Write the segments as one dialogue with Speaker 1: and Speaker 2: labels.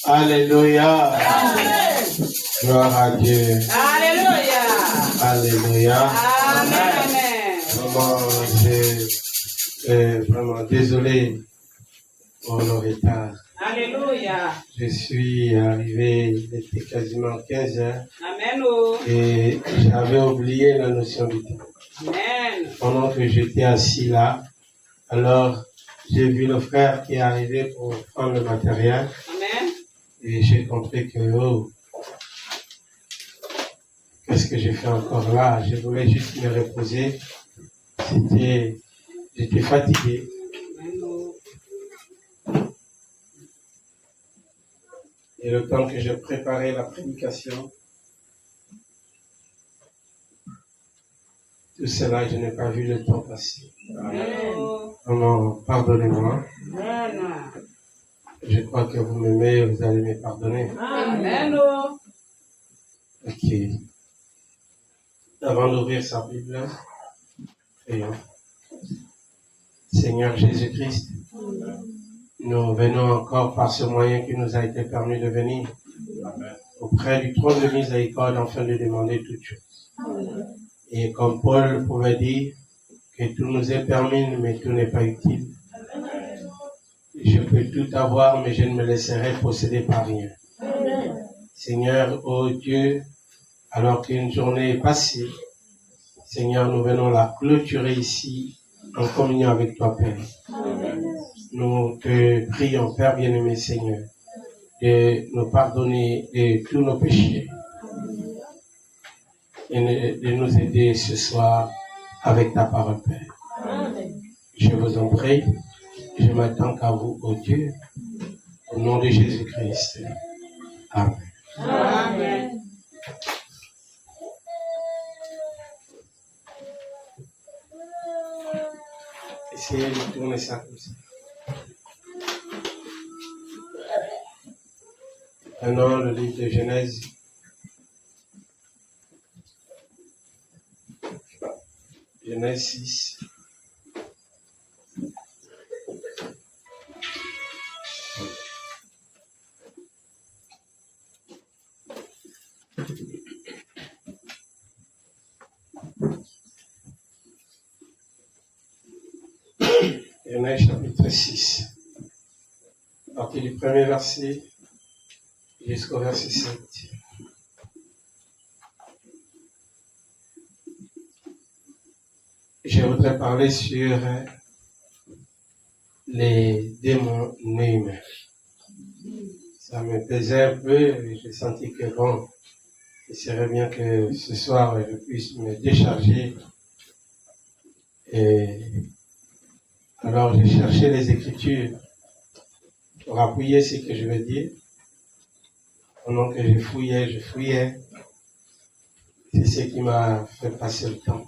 Speaker 1: Alléluia. Gloire à Dieu.
Speaker 2: Alléluia.
Speaker 1: Alléluia.
Speaker 2: Amen.
Speaker 1: Vraiment, vraiment désolé pour le retard.
Speaker 2: Alléluia.
Speaker 1: Je suis arrivé, il était quasiment 15 heures.
Speaker 2: Amen.
Speaker 1: Et j'avais oublié la notion du temps.
Speaker 2: Amen.
Speaker 1: Pendant que j'étais assis là, alors j'ai vu le frère qui est arrivé pour prendre le matériel.
Speaker 2: Amen.
Speaker 1: Et j'ai compris que, oh, qu'est-ce que j'ai fait encore là? Je voulais juste me reposer. J'étais fatigué. Et le temps que je préparais la prédication, tout cela, je n'ai pas vu le temps passer. Vraiment, pardonnez-moi.
Speaker 2: Amen.
Speaker 1: Je crois que vous m'aimez, vous allez me pardonner.
Speaker 2: Amen.
Speaker 1: Ok. Avant d'ouvrir sa Bible, prions. Seigneur Jésus-Christ, nous venons encore par ce moyen qui nous a été permis de venir auprès du trône de miséricorde afin de demander toutes choses. Et comme Paul pouvait dire que tout nous est permis, mais tout n'est pas utile. Je peux tout avoir, mais je ne me laisserai posséder par rien. Seigneur, ô Dieu, alors qu'une journée est passée, Seigneur, nous venons la clôturer ici en communion avec toi, Père. Nous te prions, Père bien-aimé, Seigneur, de nous pardonner de tous nos péchés et de nous aider ce soir avec ta parole, Père. Je vous en prie, je m'attends qu'à vous, ô Dieu, au nom de Jésus-Christ. Amen.
Speaker 2: Amen.
Speaker 1: Essayez de tourner ça comme ça. Maintenant, le livre de Genèse. Genèse 6. Genèse chapitre 6. À partir du premier verset jusqu'au verset 7. Je voudrais parler sur les démons humains. Ça me pesait un peu et j'ai senti que bon, il serait bien que ce soir je puisse me décharger. Et alors j'ai cherché les Écritures pour appuyer ce que je veux dire. Pendant que je fouillais, c'est ce qui m'a fait passer le temps.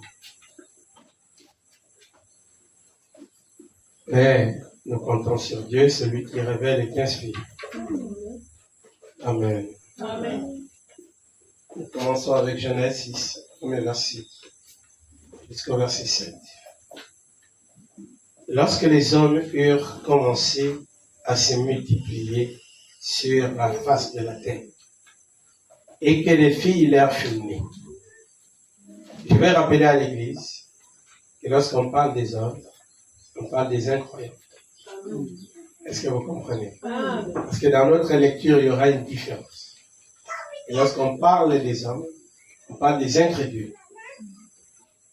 Speaker 1: Mais nous comptons sur Dieu, celui qui révèle et qui inspire. Amen.
Speaker 2: Amen.
Speaker 1: Nous commençons avec Genèse 6, premier verset, jusqu'au verset 7. Lorsque les hommes eurent commencé à se multiplier sur la face de la terre, et que les filles leur furent nées. Je vais rappeler à l'Église que lorsqu'on parle des hommes, on parle des incroyables. Est-ce que vous comprenez? Parce que dans notre lecture, il y aura une différence. Et lorsqu'on parle des hommes, on parle des incrédules.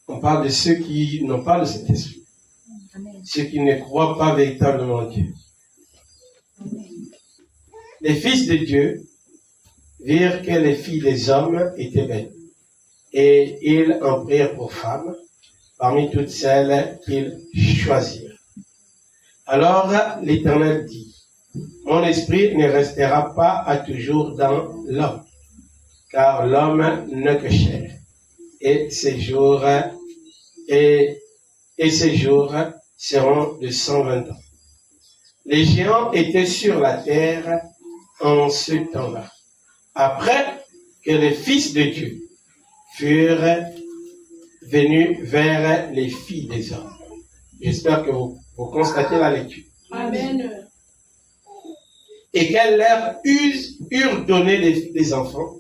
Speaker 1: On parle de ceux qui n'ont pas le Saint-Esprit. Ceux qui ne croient pas véritablement en Dieu. Les fils de Dieu virent que les filles des hommes étaient belles. Et ils en prirent pour femmes parmi toutes celles qu'ils choisirent. Alors l'Éternel dit, mon esprit ne restera pas à toujours dans l'homme, car l'homme n'est que chair, et ses jours seront de 120 ans. Les géants étaient sur la terre en ce temps-là, après que les fils de Dieu furent venus vers les filles des hommes. J'espère que vous constatez la lecture.
Speaker 2: Amen.
Speaker 1: et qu'elles leur eurent donné des enfants.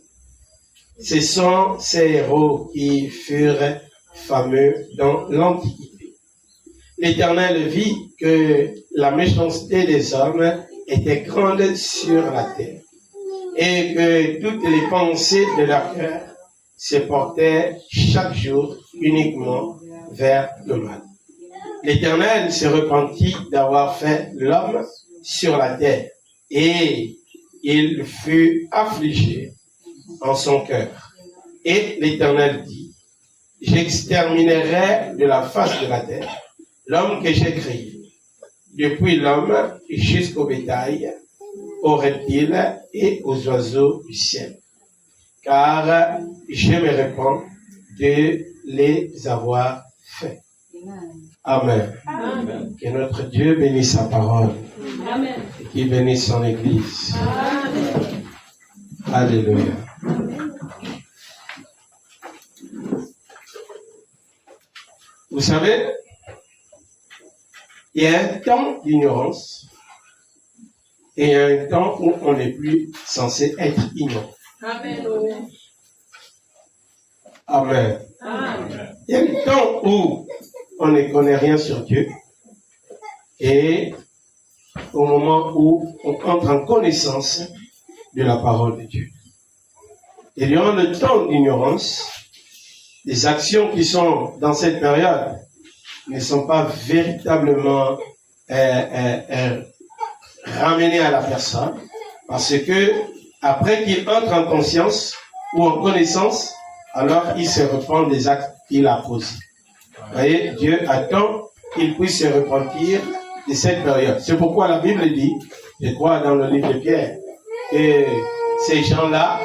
Speaker 1: Ce sont ces héros qui furent fameux dans l'Antiquité. L'Éternel vit que la méchanceté des hommes était grande sur la terre et que toutes les pensées de leur cœur se portaient chaque jour uniquement vers le mal. L'Éternel se repentit d'avoir fait l'homme sur la terre et il fut affligé en son cœur. Et l'Éternel dit, j'exterminerai de la face de la terre l'homme que j'ai créé, depuis l'homme jusqu'au bétail, aux reptiles et aux oiseaux du ciel, car je me répands de les avoir faits. Amen.
Speaker 2: Amen.
Speaker 1: Que notre Dieu bénisse sa parole.
Speaker 2: Amen.
Speaker 1: Et qu'il bénisse son Église.
Speaker 2: Amen.
Speaker 1: Alléluia. Vous savez, il y a un temps d'ignorance et il y a un temps où on n'est plus censé être ignorant.
Speaker 2: Amen.
Speaker 1: Amen.
Speaker 2: Amen.
Speaker 1: Il y a un temps où on ne connaît rien sur Dieu et au moment où on entre en connaissance de la parole de Dieu. Et durant le temps d'ignorance, les actions qui sont dans cette période ne sont pas véritablement ramenées à la personne, parce que après qu'il entre en conscience ou en connaissance, alors il se repent des actes qu'il a posés. Vous voyez, Dieu attend qu'il puisse se repentir de cette période. C'est pourquoi la Bible dit, je crois dans le livre de Pierre, que ces gens-là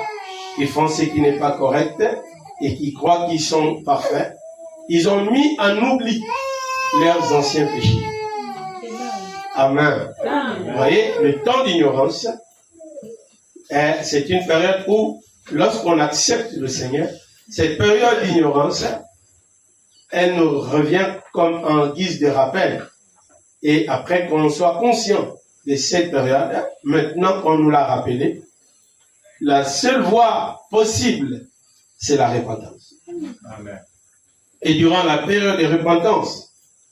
Speaker 1: qui font ce qui n'est pas correct et qui croient qu'ils sont parfaits, ils ont mis en oubli leurs anciens péchés. Amen. Vous voyez, le temps d'ignorance, c'est une période où, lorsqu'on accepte le Seigneur, cette période d'ignorance, elle nous revient comme en guise de rappel. Et après qu'on soit conscient de cette période, maintenant qu'on nous l'a rappelé, la seule voie possible, c'est la repentance.
Speaker 3: Amen.
Speaker 1: Et durant la période de repentance,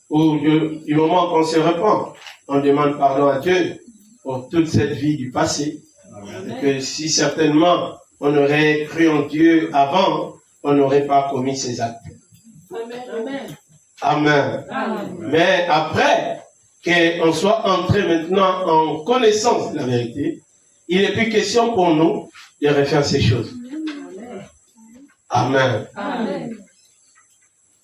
Speaker 1: ou du moment qu'on se repent, on demande pardon à Dieu pour toute cette vie du passé.
Speaker 3: Amen.
Speaker 1: Et que si certainement on aurait cru en Dieu avant, on n'aurait pas commis ces actes.
Speaker 2: Amen.
Speaker 1: Amen.
Speaker 2: Amen.
Speaker 1: Mais après qu'on soit entré maintenant en connaissance de la vérité, il n'est plus question pour nous de refaire ces choses. Amen.
Speaker 2: Amen.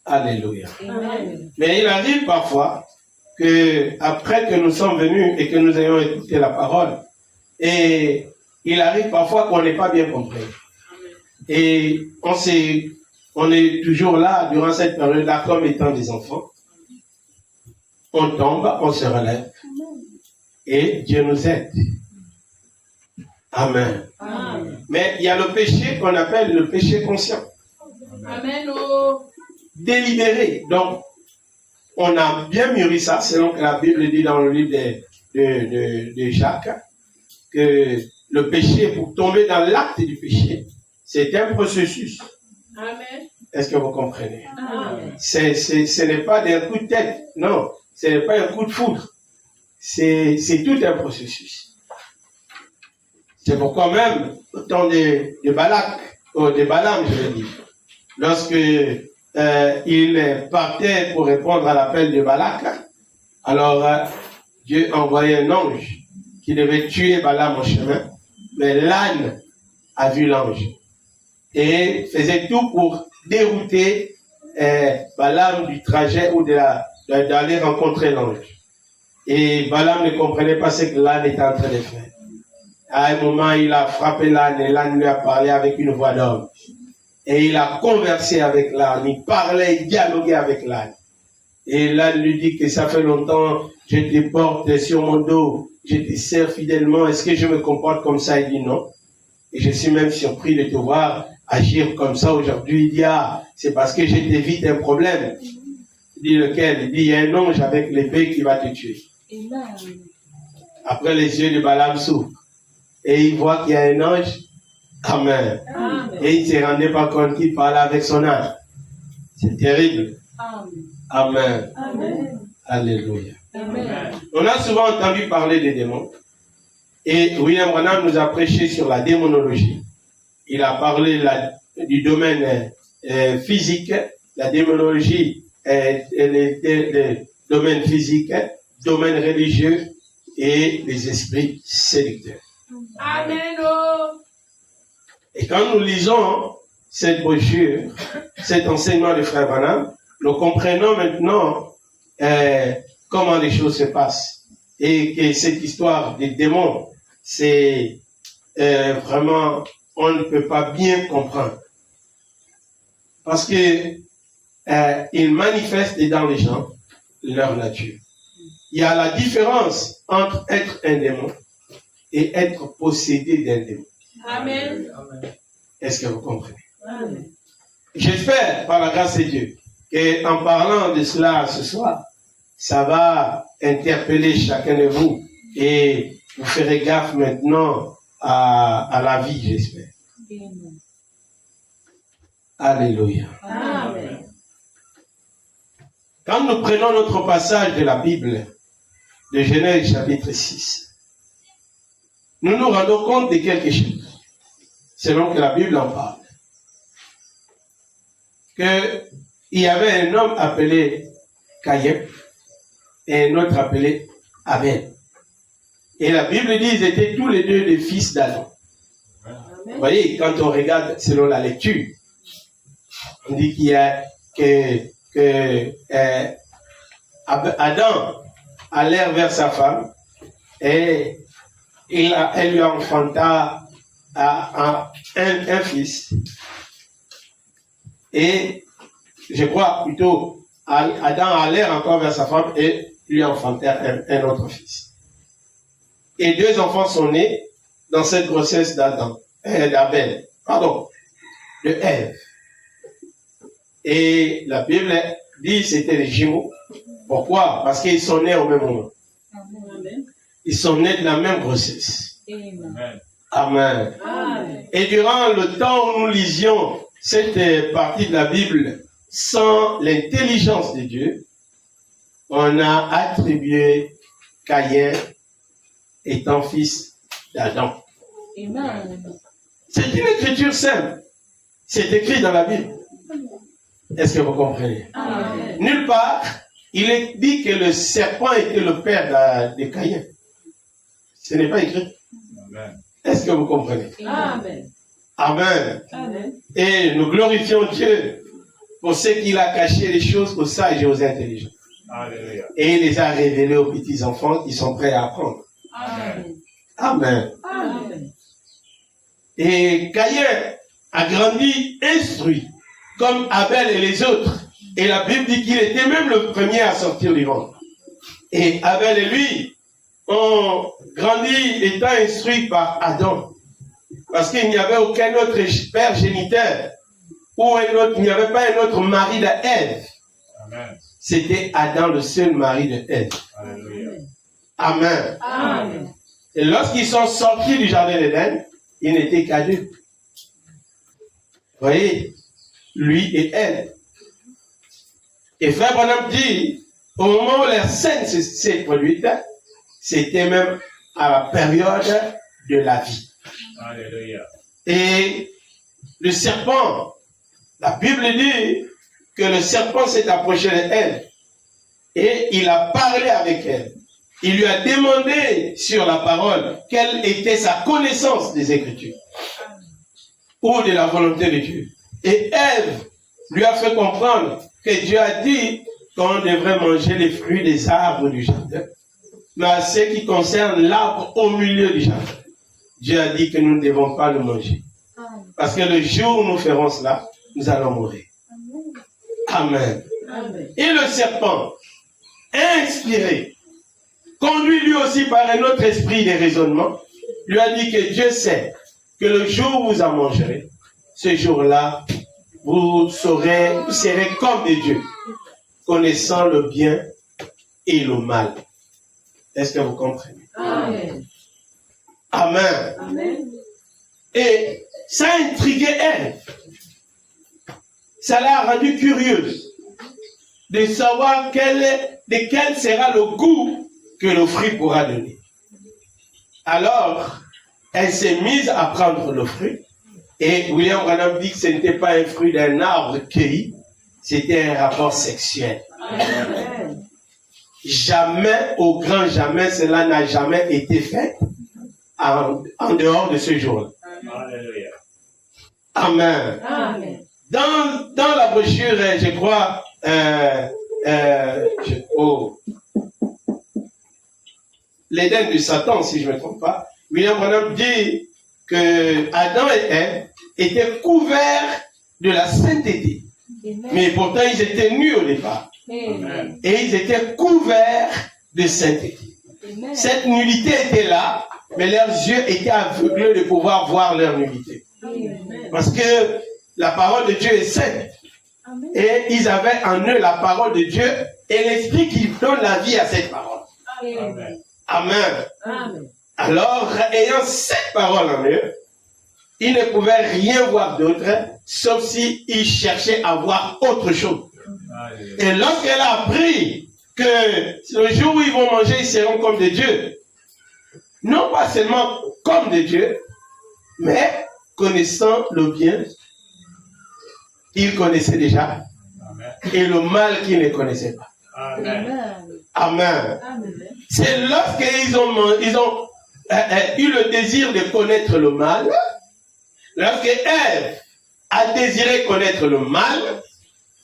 Speaker 1: Alléluia.
Speaker 2: Amen.
Speaker 1: Mais il arrive parfois que après que nous sommes venus et que nous ayons écouté la parole, et il arrive parfois qu'on n'ait pas bien compris. Et on est toujours là durant cette période-là comme étant des enfants. On tombe, on se relève. Et Dieu nous aide. Amen.
Speaker 2: Amen.
Speaker 1: Mais il y a le péché qu'on appelle le péché conscient.
Speaker 2: Amen. Oh.
Speaker 1: Délibéré. Donc, on a bien mûri ça, selon que la Bible dit dans le livre de Jacques, que le péché, pour tomber dans l'acte du péché, c'est un processus.
Speaker 2: Amen.
Speaker 1: Est-ce que vous comprenez?
Speaker 2: Amen.
Speaker 1: Ce n'est pas d'un coup de tête, non. Ce n'est pas un coup de foudre. C'est tout un processus. C'est pourquoi même, au temps de Balak, ou de Balaam, je veux dire, lorsque il partait pour répondre à l'appel de Balak, alors Dieu envoyait un ange qui devait tuer Balaam en chemin, mais l'âne a vu l'ange et faisait tout pour dérouter Balaam du trajet ou d'aller rencontrer l'ange. Et Balaam ne comprenait pas ce que l'âne était en train de faire. À un moment, il a frappé l'âne et l'âne lui a parlé avec une voix d'homme. Et il a conversé avec l'âne, il parlait, il dialoguait avec l'âne. Et l'âne lui dit que ça fait longtemps, je te porte sur mon dos, je te sers fidèlement, est-ce que je me comporte comme ça? Il dit non. Et je suis même surpris de te voir agir comme ça aujourd'hui. Il dit, ah, c'est parce que je t'évite un problème. Il dit lequel? Il dit, il y a un ange avec l'épée qui va te tuer. Après, les yeux de Balaam s'ouvrent. et il voit qu'il y a un ange. Amen.
Speaker 2: Amen.
Speaker 1: Et il ne se rendait pas compte qu'il parlait avec son âme. C'est terrible.
Speaker 2: Amen.
Speaker 1: Amen.
Speaker 2: Amen.
Speaker 1: Alléluia.
Speaker 2: Amen.
Speaker 1: On a souvent entendu parler des démons. Et William Branham nous a prêché sur la démonologie. Il a parlé du domaine physique, la démonologie, le domaine physique, domaine religieux et les esprits séducteurs.
Speaker 2: Amen.
Speaker 1: Et quand nous lisons cette brochure, cet enseignement de Frère Branham, nous comprenons maintenant comment les choses se passent. Et que cette histoire des démons, c'est vraiment, on ne peut pas bien comprendre. Parce que ils manifestent dans les gens leur nature. Il y a la différence entre être un démon et être possédé d'un démon.
Speaker 2: Amen.
Speaker 1: Est-ce que vous comprenez?
Speaker 2: Amen.
Speaker 1: J'espère, par la grâce de Dieu, qu'en parlant de cela ce soir, ça va interpeller chacun de vous et vous ferez gaffe maintenant à la vie, j'espère. Alléluia.
Speaker 2: Amen.
Speaker 1: Quand nous prenons notre passage de la Bible, de Genèse chapitre 6, nous nous rendons compte de quelque chose, selon que la Bible en parle. Qu'il y avait un homme appelé Caïn et un autre appelé Abel. Et la Bible dit qu'ils étaient tous les deux des fils d'Adam. Vous voyez, quand on regarde selon la lecture, on dit qu'il y a Adam allait vers sa femme et elle lui enfanta un fils. Et je crois plutôt Adam allait encore vers sa femme et lui enfanta un autre fils. Et 2 enfants sont nés dans cette grossesse d'Abel, de Ève. Et la Bible dit que c'était les jumeaux. Pourquoi? Parce qu'ils sont nés au même moment.
Speaker 2: Amen.
Speaker 1: Ils sont nés de la même grossesse.
Speaker 2: Amen.
Speaker 1: Amen.
Speaker 2: Amen.
Speaker 1: Et durant le temps où nous lisions cette partie de la Bible sans l'intelligence de Dieu, on a attribué Caïn étant fils d'Adam.
Speaker 2: Amen.
Speaker 1: C'est une écriture simple. C'est écrit dans la Bible. Est-ce que vous comprenez?
Speaker 2: Amen.
Speaker 1: Nulle part, il est dit que le serpent était le père de Caïn. Ce n'est pas écrit.
Speaker 3: Amen.
Speaker 1: Est-ce que vous comprenez?
Speaker 2: Amen.
Speaker 1: Amen.
Speaker 2: Amen.
Speaker 1: Et nous glorifions Dieu pour ce qu'il a caché les choses aux sages et aux intelligents.
Speaker 3: Alléluia.
Speaker 1: Et il les a révélés aux petits enfants qui sont prêts à apprendre.
Speaker 2: Amen.
Speaker 1: Amen.
Speaker 2: Amen.
Speaker 1: Et Caïn a grandi instruit comme Abel et les autres. Et la Bible dit qu'il était même le premier à sortir du ventre. Et Abel et lui ont grandi étant instruits par Adam. Parce qu'il n'y avait aucun autre père géniteur. Ou il n'y avait pas un autre mari d'Ève.
Speaker 3: Amen.
Speaker 1: C'était Adam, le seul mari de Ève.
Speaker 3: Alléluia.
Speaker 1: Amen.
Speaker 2: Amen.
Speaker 1: Et lorsqu'ils sont sortis du jardin d'Éden, ils n'étaient qu'à 2. Vous voyez, lui et elle. Et Frère Branham dit, au moment où la scène s'est produite, c'était même à la période de la vie.
Speaker 3: Alléluia.
Speaker 1: Et le serpent, la Bible dit que le serpent s'est approché d'elle et il a parlé avec elle. Il lui a demandé sur la parole quelle était sa connaissance des Écritures ou de la volonté de Dieu. Et Ève lui a fait comprendre que Dieu a dit qu'on devrait manger les fruits des arbres du jardin. Mais à ce qui concerne l'arbre au milieu du jardin, Dieu a dit que nous ne devons pas le manger. Parce que le jour où nous ferons cela, nous allons mourir. Amen.
Speaker 2: Amen.
Speaker 1: Et le serpent, inspiré, conduit lui aussi par un autre esprit de raisonnement, lui a dit que Dieu sait que le jour où vous en mangerez, ce jour-là, vous serez comme des dieux, connaissant le bien et le mal. Est-ce que vous comprenez?
Speaker 2: Amen.
Speaker 1: Amen.
Speaker 2: Amen.
Speaker 1: Et ça a intrigué Ève. Ça l'a rendue curieuse de savoir de quel sera le goût que le fruit pourra donner. Alors, elle s'est mise à prendre le fruit. Et William Branham dit que ce n'était pas un fruit d'un arbre cueilli, c'était un rapport sexuel.
Speaker 2: Amen.
Speaker 1: Jamais, au grand jamais, cela n'a jamais été fait en dehors de ce jour-là.
Speaker 3: Alléluia.
Speaker 1: Amen.
Speaker 2: Amen.
Speaker 1: Dans la brochure, je crois, l'Éden de Satan, si je ne me trompe pas, William Branham dit que Adam et Ève étaient couverts de la sainteté.
Speaker 2: Amen.
Speaker 1: Mais pourtant, ils étaient nus au départ.
Speaker 2: Amen.
Speaker 1: Et ils étaient couverts de sainteté.
Speaker 2: Amen.
Speaker 1: Cette nullité était là, mais leurs yeux étaient aveuglés de pouvoir voir leur nullité.
Speaker 2: Amen.
Speaker 1: Parce que la parole de Dieu est sainte.
Speaker 2: Amen.
Speaker 1: Et ils avaient en eux la parole de Dieu et l'esprit qui donne la vie à cette parole.
Speaker 2: Amen.
Speaker 1: Amen.
Speaker 2: Amen.
Speaker 1: Alors, ayant cette parole en eux, ils ne pouvaient rien voir d'autre, sauf s'ils cherchaient à voir autre chose.
Speaker 3: Alléluia.
Speaker 1: Et lorsqu'elle a appris que le jour où ils vont manger, ils seront comme des dieux, non pas seulement comme des dieux, mais connaissant le bien, ils connaissaient déjà,
Speaker 3: Amen.
Speaker 1: et le mal qu'ils ne connaissaient pas.
Speaker 3: Amen.
Speaker 1: Amen.
Speaker 2: Amen.
Speaker 1: C'est lorsqu'ils ont eu le désir de connaître le mal, lorsque Ève a désiré connaître le mal,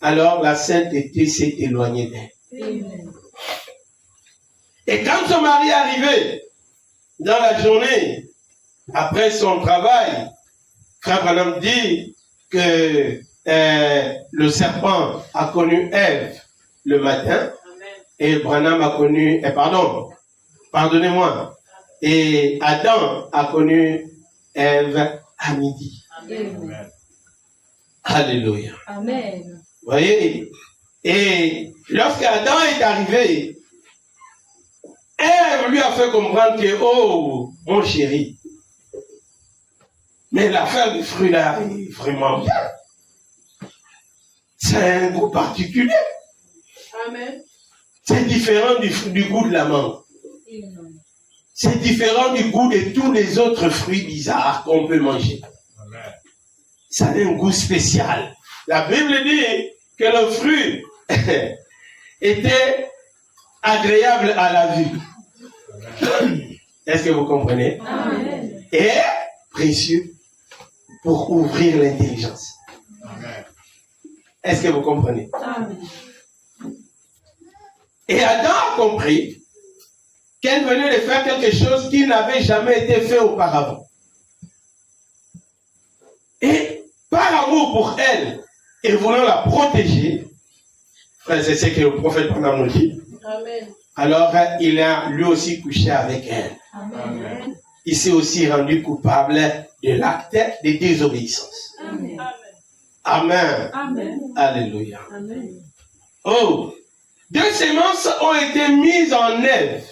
Speaker 1: alors la sainteté s'est éloignée d'elle.
Speaker 2: Amen.
Speaker 1: Et quand son mari est arrivé dans la journée, après son travail, Frère Branham dit que le serpent a connu Ève le matin, et Branham a connu, pardonnez-moi, et Adam a connu Ève à midi.
Speaker 2: Amen.
Speaker 1: Alléluia.
Speaker 2: Amen.
Speaker 1: Vous voyez? Et lorsque Adam est arrivé, Ève lui a fait comprendre que, oh, mon chéri, mais l'affaire du fruit là est vraiment bien. C'est un goût particulier.
Speaker 2: Amen.
Speaker 1: C'est différent du goût de la mangue.
Speaker 2: Amen.
Speaker 1: C'est différent du goût de tous les autres fruits bizarres qu'on peut manger.
Speaker 3: Amen.
Speaker 1: Ça a un goût spécial. La Bible dit que le fruit était agréable à la vue. Est-ce que vous comprenez?
Speaker 2: Amen.
Speaker 1: Et précieux pour ouvrir l'intelligence.
Speaker 3: Amen.
Speaker 1: Est-ce que vous comprenez?
Speaker 2: Amen.
Speaker 1: Et Adam a compris qu'elle venait de faire quelque chose qui n'avait jamais été fait auparavant. Et par amour pour elle et voulant la protéger, frère, c'est ce que le prophète Branham nous dit,
Speaker 2: Amen.
Speaker 1: alors il a lui aussi couché avec elle.
Speaker 2: Amen.
Speaker 1: Il s'est aussi rendu coupable de l'acte de désobéissance.
Speaker 2: Amen.
Speaker 1: Amen.
Speaker 2: Amen.
Speaker 1: Alléluia.
Speaker 2: Amen.
Speaker 1: Oh, deux semences ont été mises en Ève.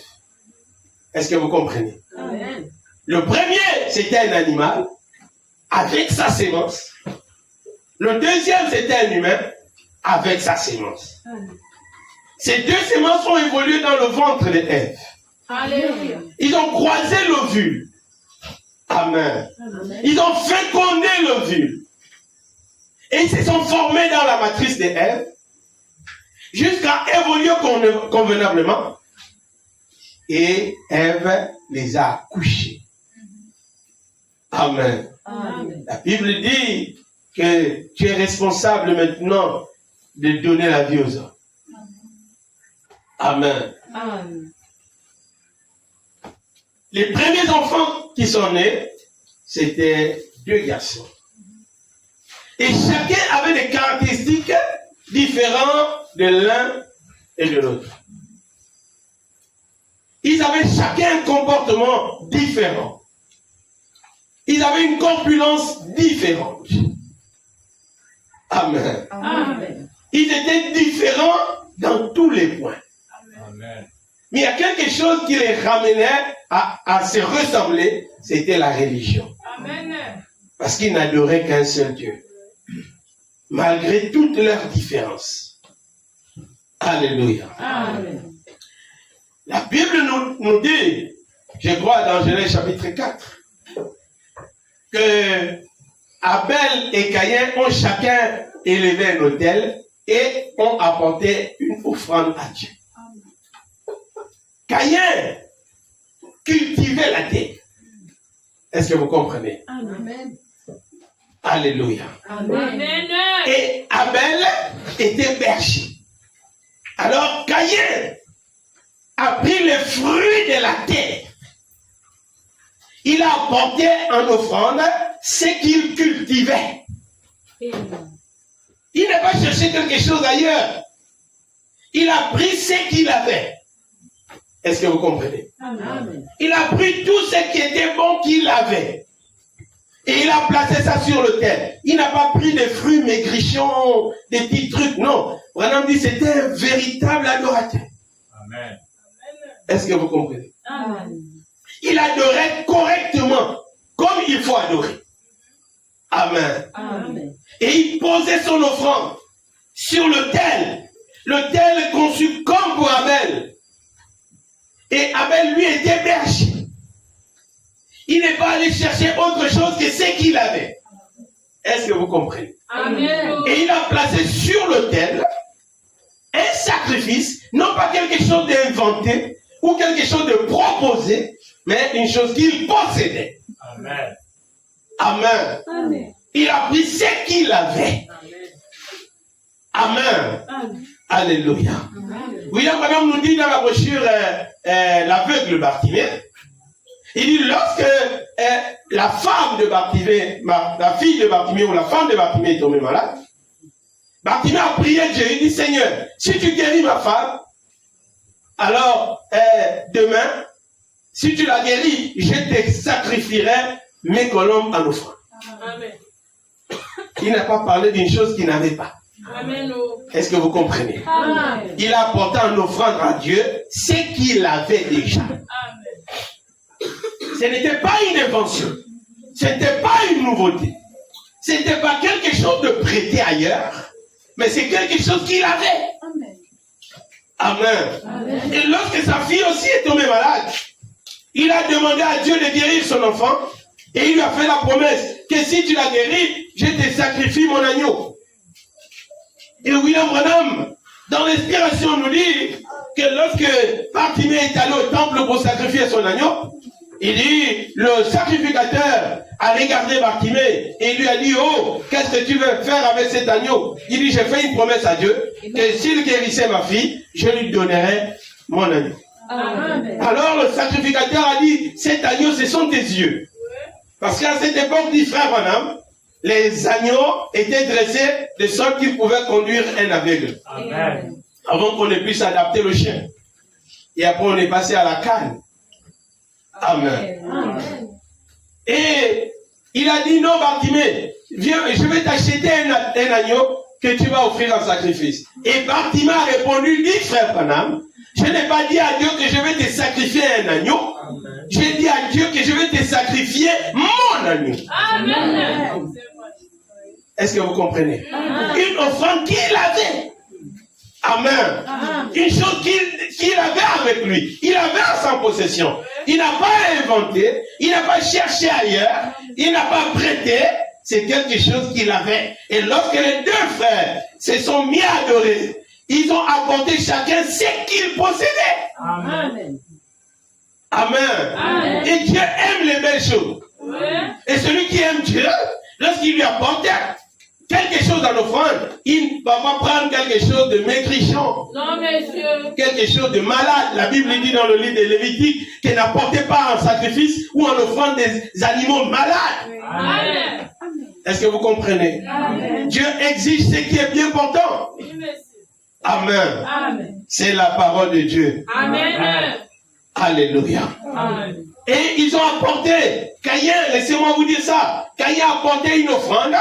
Speaker 1: Est-ce que vous comprenez?
Speaker 2: Amen.
Speaker 1: Le premier, c'était un animal avec sa sémence. Le deuxième, c'était un humain avec sa sémence.
Speaker 2: Amen.
Speaker 1: Ces deux sémences ont évolué dans le ventre de Ève.
Speaker 2: Alléluia.
Speaker 1: Ils ont croisé l'ovule. Amen.
Speaker 2: Amen.
Speaker 1: Ils ont fécondé l'ovule. Et ils se sont formés dans la matrice de Ève jusqu'à évoluer convenablement. Et Ève les a accouchés. Amen.
Speaker 2: Amen.
Speaker 1: La Bible dit que tu es responsable maintenant de donner la vie aux hommes. Amen.
Speaker 2: Amen.
Speaker 1: Les premiers enfants qui sont nés, c'était deux garçons. Et chacun avait des caractéristiques différentes de l'un et de l'autre. Ils avaient chacun un comportement différent. Ils avaient une corpulence différente. Amen.
Speaker 2: Amen.
Speaker 1: Ils étaient différents dans tous les points.
Speaker 3: Amen.
Speaker 1: Mais il y a quelque chose qui les ramenait à se ressembler, c'était la religion.
Speaker 2: Amen.
Speaker 1: Parce qu'ils n'adoraient qu'un seul Dieu. Malgré toutes leurs différences. Alléluia.
Speaker 2: Amen.
Speaker 1: La Bible nous dit, je crois dans Genèse chapitre 4, que Abel et Caïn ont chacun élevé un autel et ont apporté une offrande à Dieu. Caïn cultivait la terre. Est-ce que vous comprenez?
Speaker 2: Amen.
Speaker 1: Alléluia.
Speaker 2: Amen.
Speaker 1: Et Abel était berger. Alors Caïn a pris les fruits de la terre. Il a apporté en offrande ce qu'il cultivait. Il n'a pas cherché quelque chose ailleurs. Il a pris ce qu'il avait. Est-ce que vous comprenez?
Speaker 2: Amen.
Speaker 1: Il a pris tout ce qui était bon qu'il avait. Et il a placé ça sur l'autel. Il n'a pas pris des fruits maigrichons, des petits trucs, non. Branham dit c'était un véritable adorateur.
Speaker 3: Amen.
Speaker 1: Est-ce que vous comprenez?
Speaker 2: Amen.
Speaker 1: Il adorait correctement, comme il faut adorer. Amen.
Speaker 2: Amen.
Speaker 1: Et il posait son offrande sur l'autel. L'autel conçu comme pour Abel. Et Abel, lui, était berger. Il n'est pas allé chercher autre chose que ce qu'il avait. Est-ce que vous comprenez?
Speaker 2: Amen.
Speaker 1: Et il a placé sur l'autel un sacrifice, non pas quelque chose d'inventé ou quelque chose de proposé, mais une chose qu'il possédait.
Speaker 3: Amen.
Speaker 1: Amen.
Speaker 2: Amen.
Speaker 1: Il a pris ce qu'il avait. Amen.
Speaker 2: Amen.
Speaker 1: Alléluia.
Speaker 2: Amen.
Speaker 1: William Branham nous dit dans la brochure l'aveugle Bartimée, il dit lorsque la femme de Bartimée, la fille de Bartimée ou la femme de Bartimée est tombée malade, Bartimée a prié Dieu, il dit Seigneur, si tu guéris ma femme, alors demain, si tu la guéris, je te sacrifierai mes colombes en offrande.
Speaker 2: Amen.
Speaker 1: Il n'a pas parlé d'une chose qu'il n'avait pas.
Speaker 2: Amen.
Speaker 1: Est-ce que vous comprenez?
Speaker 2: Amen.
Speaker 1: Il a apporté en offrande à Dieu ce qu'il avait déjà.
Speaker 2: Amen.
Speaker 1: Ce n'était pas une invention. Ce n'était pas une nouveauté. Ce n'était pas quelque chose de prêté ailleurs. Mais c'est quelque chose qu'il avait.
Speaker 2: Amen.
Speaker 1: Amen.
Speaker 2: Amen.
Speaker 1: Et lorsque sa fille aussi est tombée malade, il a demandé à Dieu de guérir son enfant. Et il lui a fait la promesse que si tu la guéris, je te sacrifie mon agneau. Et William Branham, dans l'inspiration, nous dit que lorsque Bartimée est allé au temple pour sacrifier son agneau, il dit, le sacrificateur a regardé Bartimée et il lui a dit, oh, qu'est-ce que tu veux faire avec cet agneau? Il dit, j'ai fait une promesse à Dieu que s'il guérissait ma fille, je lui donnerais mon agneau.
Speaker 2: Amen.
Speaker 1: Alors le sacrificateur a dit, cet agneau, ce sont tes yeux. Parce qu'à cette époque, dit frère Branham, les agneaux étaient dressés de sorte qu'ils pouvaient conduire un aveugle.
Speaker 3: Amen.
Speaker 1: Avant qu'on ne puisse adapter le chien. Et après, on est passé à la canne. Amen.
Speaker 2: Amen.
Speaker 1: Et il a dit, non, Bartimée, viens, je vais t'acheter un agneau que tu vas offrir en sacrifice. Et Bartimée a répondu, dit frère Branham, je n'ai pas dit à Dieu que je vais te sacrifier un agneau. J'ai dit à Dieu que je vais te sacrifier mon agneau.
Speaker 2: Amen.
Speaker 1: Est-ce que vous comprenez? Une offrande qu'il avait. Amen.
Speaker 2: Amen.
Speaker 1: Une chose qu'il avait avec lui. Il avait en sa possession. Il n'a pas inventé. Il n'a pas cherché ailleurs. Il n'a pas prêté. C'est quelque chose qu'il avait. Et lorsque les deux frères se sont mis à adorer, ils ont apporté chacun ce qu'ils possédaient.
Speaker 2: Amen.
Speaker 1: Amen.
Speaker 2: Amen.
Speaker 1: Et Dieu aime les belles choses. Et celui qui aime Dieu, lorsqu'il lui apporte quelque chose en offrande, il ne va pas prendre quelque chose de maigrichon,
Speaker 2: Non, monsieur.
Speaker 1: quelque chose de malade. La Bible dit dans le livre de Lévitique qu'il n'apportait pas en sacrifice ou en offrande des animaux malades.
Speaker 2: Amen.
Speaker 1: Est-ce que vous comprenez?
Speaker 2: Amen.
Speaker 1: Dieu exige ce qui est bien portant.
Speaker 2: Oui, monsieur.
Speaker 1: Amen.
Speaker 2: Amen.
Speaker 1: C'est la parole de Dieu.
Speaker 2: Amen.
Speaker 1: Alléluia.
Speaker 2: Amen.
Speaker 1: Et ils ont apporté, Caïn, laissez-moi vous dire ça, Caïn a apporté une offrande,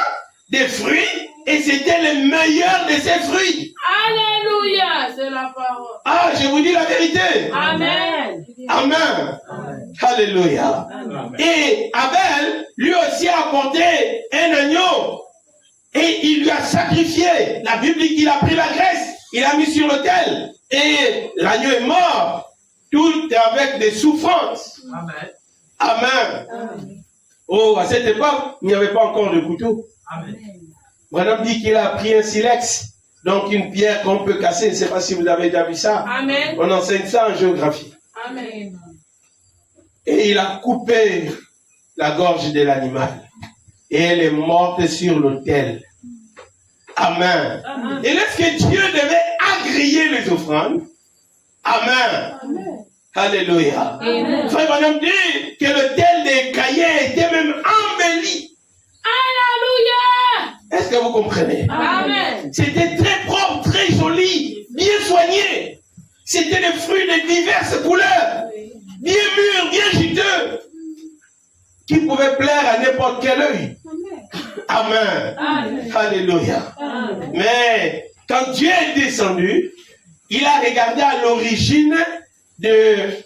Speaker 1: des fruits, et c'était le meilleur de ses fruits.
Speaker 2: Alléluia, c'est la parole.
Speaker 1: Ah, je vous dis la vérité.
Speaker 2: Amen.
Speaker 1: Amen. Alléluia.
Speaker 3: Amen.
Speaker 1: Et Abel, lui aussi a apporté un agneau. Et il lui a sacrifié. La Bible dit qu'il a pris la graisse, il a mis sur l'autel. Et l'agneau est mort. Tout avec des souffrances.
Speaker 3: Amen.
Speaker 1: Amen. Oh, à cette époque, il n'y avait pas encore de couteau.
Speaker 3: Amen.
Speaker 1: Madame dit qu'il a pris un silex. Donc une pierre qu'on peut casser. Je ne sais pas si vous avez déjà vu ça.
Speaker 2: Amen.
Speaker 1: On enseigne ça en géographie.
Speaker 2: Amen.
Speaker 1: Et il a coupé la gorge de l'animal. Et elle est morte sur l'autel. Amen.
Speaker 2: Amen.
Speaker 1: Et lorsque Dieu devait agréer les offrandes, Amen.
Speaker 2: Amen.
Speaker 1: Alléluia.
Speaker 2: Amen.
Speaker 1: Frère Madame dit que l'autel des Caïens était même embelli.
Speaker 2: Alléluia.
Speaker 1: Est-ce que vous comprenez?
Speaker 2: Amen.
Speaker 1: C'était très propre, très joli, bien soigné. C'était des fruits de diverses couleurs, bien mûrs, bien juteux, qui pouvaient plaire à n'importe quel œil. Amen.
Speaker 2: Amen.
Speaker 1: Alléluia.
Speaker 2: Amen.
Speaker 1: Mais quand Dieu est descendu, il a regardé à l'origine de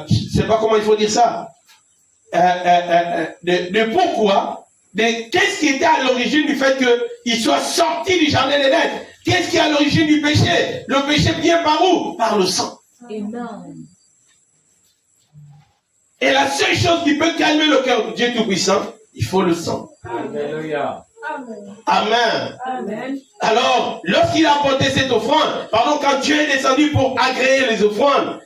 Speaker 1: je sais pas comment il faut dire ça, de pourquoi, qu'est-ce qui était à l'origine du fait qu'il soit sorti du jardin d'Éden? Qu'est-ce qui est à l'origine du péché? Le péché vient par où? Par le sang.
Speaker 2: Amen.
Speaker 1: Et la seule chose qui peut calmer le cœur de Dieu Tout-Puissant, il faut le sang.
Speaker 3: Alléluia.
Speaker 1: Amen.
Speaker 2: Amen.
Speaker 1: Alors, lorsqu'il a apporté cette offrande, quand Dieu est descendu pour agréer les offrandes,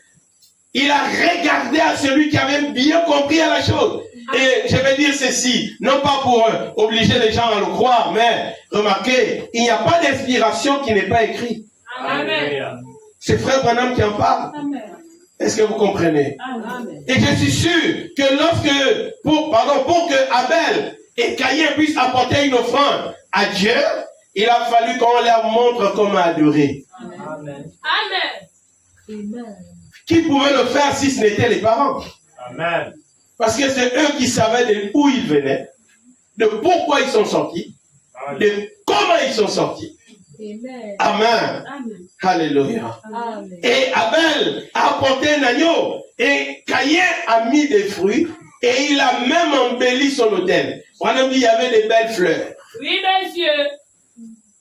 Speaker 1: il a regardé à celui qui avait bien compris à la chose. Et je vais dire ceci, non pas pour obliger les gens à le croire, mais remarquez, il n'y a pas d'inspiration qui n'est pas écrite.
Speaker 2: Amen.
Speaker 1: C'est Frère Branham qui en parle.
Speaker 2: Amen.
Speaker 1: Est-ce que vous comprenez?
Speaker 2: Amen.
Speaker 1: Et je suis sûr que pour que Abel et Caïn puissent apporter une offrande à Dieu, il a fallu qu'on leur montre comment adorer.
Speaker 3: Amen.
Speaker 2: Amen.
Speaker 1: Qui pouvait le faire si ce n'étaient les parents?
Speaker 3: Amen.
Speaker 1: Parce que c'est eux qui savaient d'où ils venaient, de pourquoi ils sont sortis, de comment ils sont sortis.
Speaker 2: Amen.
Speaker 1: Amen.
Speaker 2: Amen.
Speaker 1: Alléluia.
Speaker 2: Amen.
Speaker 1: Et Abel a apporté un agneau, et Caïn a mis des fruits, et il a même embelli son autel. On a dit qu'il y avait des belles fleurs.
Speaker 2: Oui, monsieur.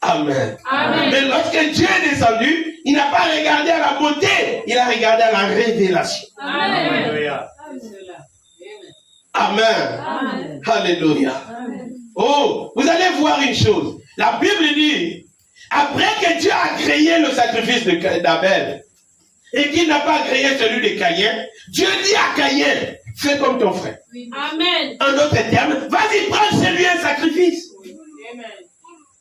Speaker 1: Amen.
Speaker 2: Amen.
Speaker 1: Mais lorsque Dieu est descendu, il n'a pas regardé à la beauté, il a regardé à la révélation.
Speaker 2: Amen.
Speaker 3: Alléluia.
Speaker 1: Amen.
Speaker 2: Amen.
Speaker 1: Alléluia.
Speaker 2: Amen.
Speaker 1: Oh, vous allez voir une chose. La Bible dit, après que Dieu a créé le sacrifice d'Abel, et qu'il n'a pas créé celui de Caïn, Dieu dit à Caïn, fais comme ton frère.
Speaker 2: Amen.
Speaker 1: En d'autres termes, vas-y, prends chez lui un sacrifice.
Speaker 2: Amen.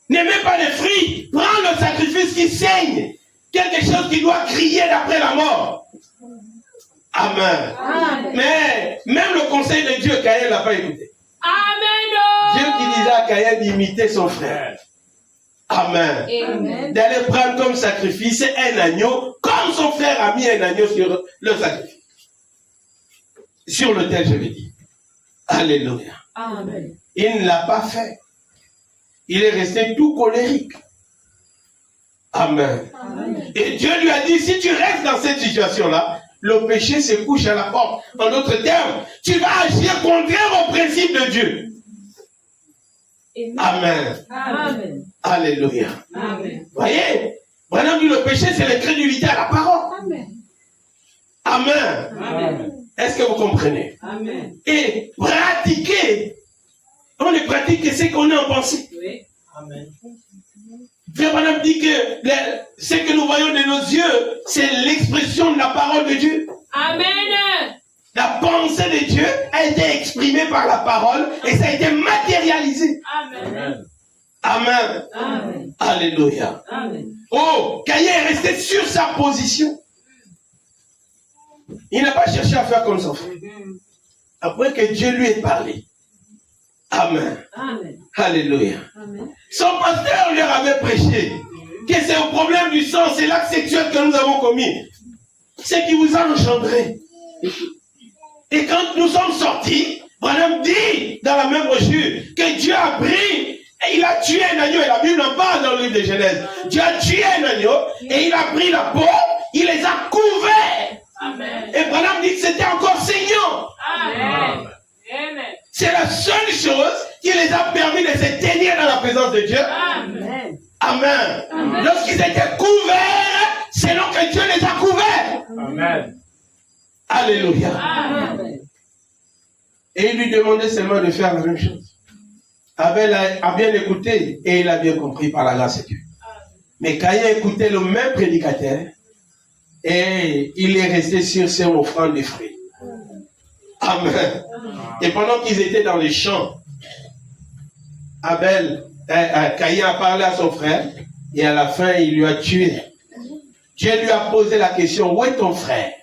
Speaker 1: N'aimez pas les fruits, prends le sacrifice qui saigne. Quelque chose qui doit crier d'après la mort. Amen.
Speaker 2: Amen.
Speaker 1: Mais même le conseil de Dieu, Caïn ne l'a pas écouté.
Speaker 2: Amen.
Speaker 1: Dieu qui disait à Caïn d'imiter son frère. Amen.
Speaker 2: Amen.
Speaker 1: D'aller prendre comme sacrifice un agneau, comme son frère a mis un agneau sur le sacrifice. Sur l'autel, je vais dire. Alléluia.
Speaker 2: Amen.
Speaker 1: Il ne l'a pas fait. Il est resté tout colérique. Amen.
Speaker 2: Amen.
Speaker 1: Et Dieu lui a dit, si tu restes dans cette situation-là, le péché se couche à la porte. En d'autres termes, tu vas agir contraire au principe de Dieu. Amen.
Speaker 2: Amen.
Speaker 1: Alléluia.
Speaker 2: Amen.
Speaker 1: Voyez, Branham dit le péché, c'est l'incrédulité à la parole.
Speaker 2: Amen.
Speaker 1: Amen.
Speaker 2: Amen.
Speaker 1: Est-ce que vous comprenez?
Speaker 2: Amen.
Speaker 1: Et pratiquer, on ne pratique que ce qu'on a en pensée.
Speaker 2: Oui.
Speaker 3: Amen.
Speaker 1: Frère Branham dit que ce que nous voyons de nos yeux, c'est l'expression de la parole de Dieu.
Speaker 2: Amen.
Speaker 1: La pensée de Dieu a été exprimée par la parole et ça a été matérialisé.
Speaker 2: Amen.
Speaker 1: Amen.
Speaker 2: Amen.
Speaker 1: Alléluia.
Speaker 2: Amen.
Speaker 1: Oh, Caïn est resté sur sa position. Il n'a pas cherché à faire comme son frère. Après que Dieu lui ait parlé. Amen.
Speaker 2: Amen.
Speaker 1: Alléluia.
Speaker 2: Amen.
Speaker 1: Son pasteur leur avait prêché que c'est au problème du sang, c'est l'acte sexuel que nous avons commis. C'est qui vous a engendré. Et quand nous sommes sortis, Branham dit dans la même brochure que Dieu a pris Et il a tué un agneau, et la Bible en parle dans le livre de Genèse. Dieu a tué un agneau, et il a pris la peau, il les a couverts.
Speaker 2: Amen.
Speaker 1: Et Branham dit que c'était encore saignant.
Speaker 2: Amen.
Speaker 1: C'est la seule chose qui les a permis de se tenir dans la présence de Dieu.
Speaker 2: Amen.
Speaker 1: Amen. Lorsqu'ils étaient couverts, c'est donc que Dieu les a couverts.
Speaker 3: Amen.
Speaker 1: Alléluia.
Speaker 2: Amen.
Speaker 1: Et il lui demandait seulement de faire la même chose. Abel a bien écouté et il a bien compris par la grâce de Dieu. Mais Caïn écoutait le même prédicateur et il est resté sur ses offrandes de fruits. Amen. Et pendant qu'ils étaient dans les champs, Caïn a parlé à son frère et à la fin il lui a tué. Dieu lui a posé la question, où est ton frère?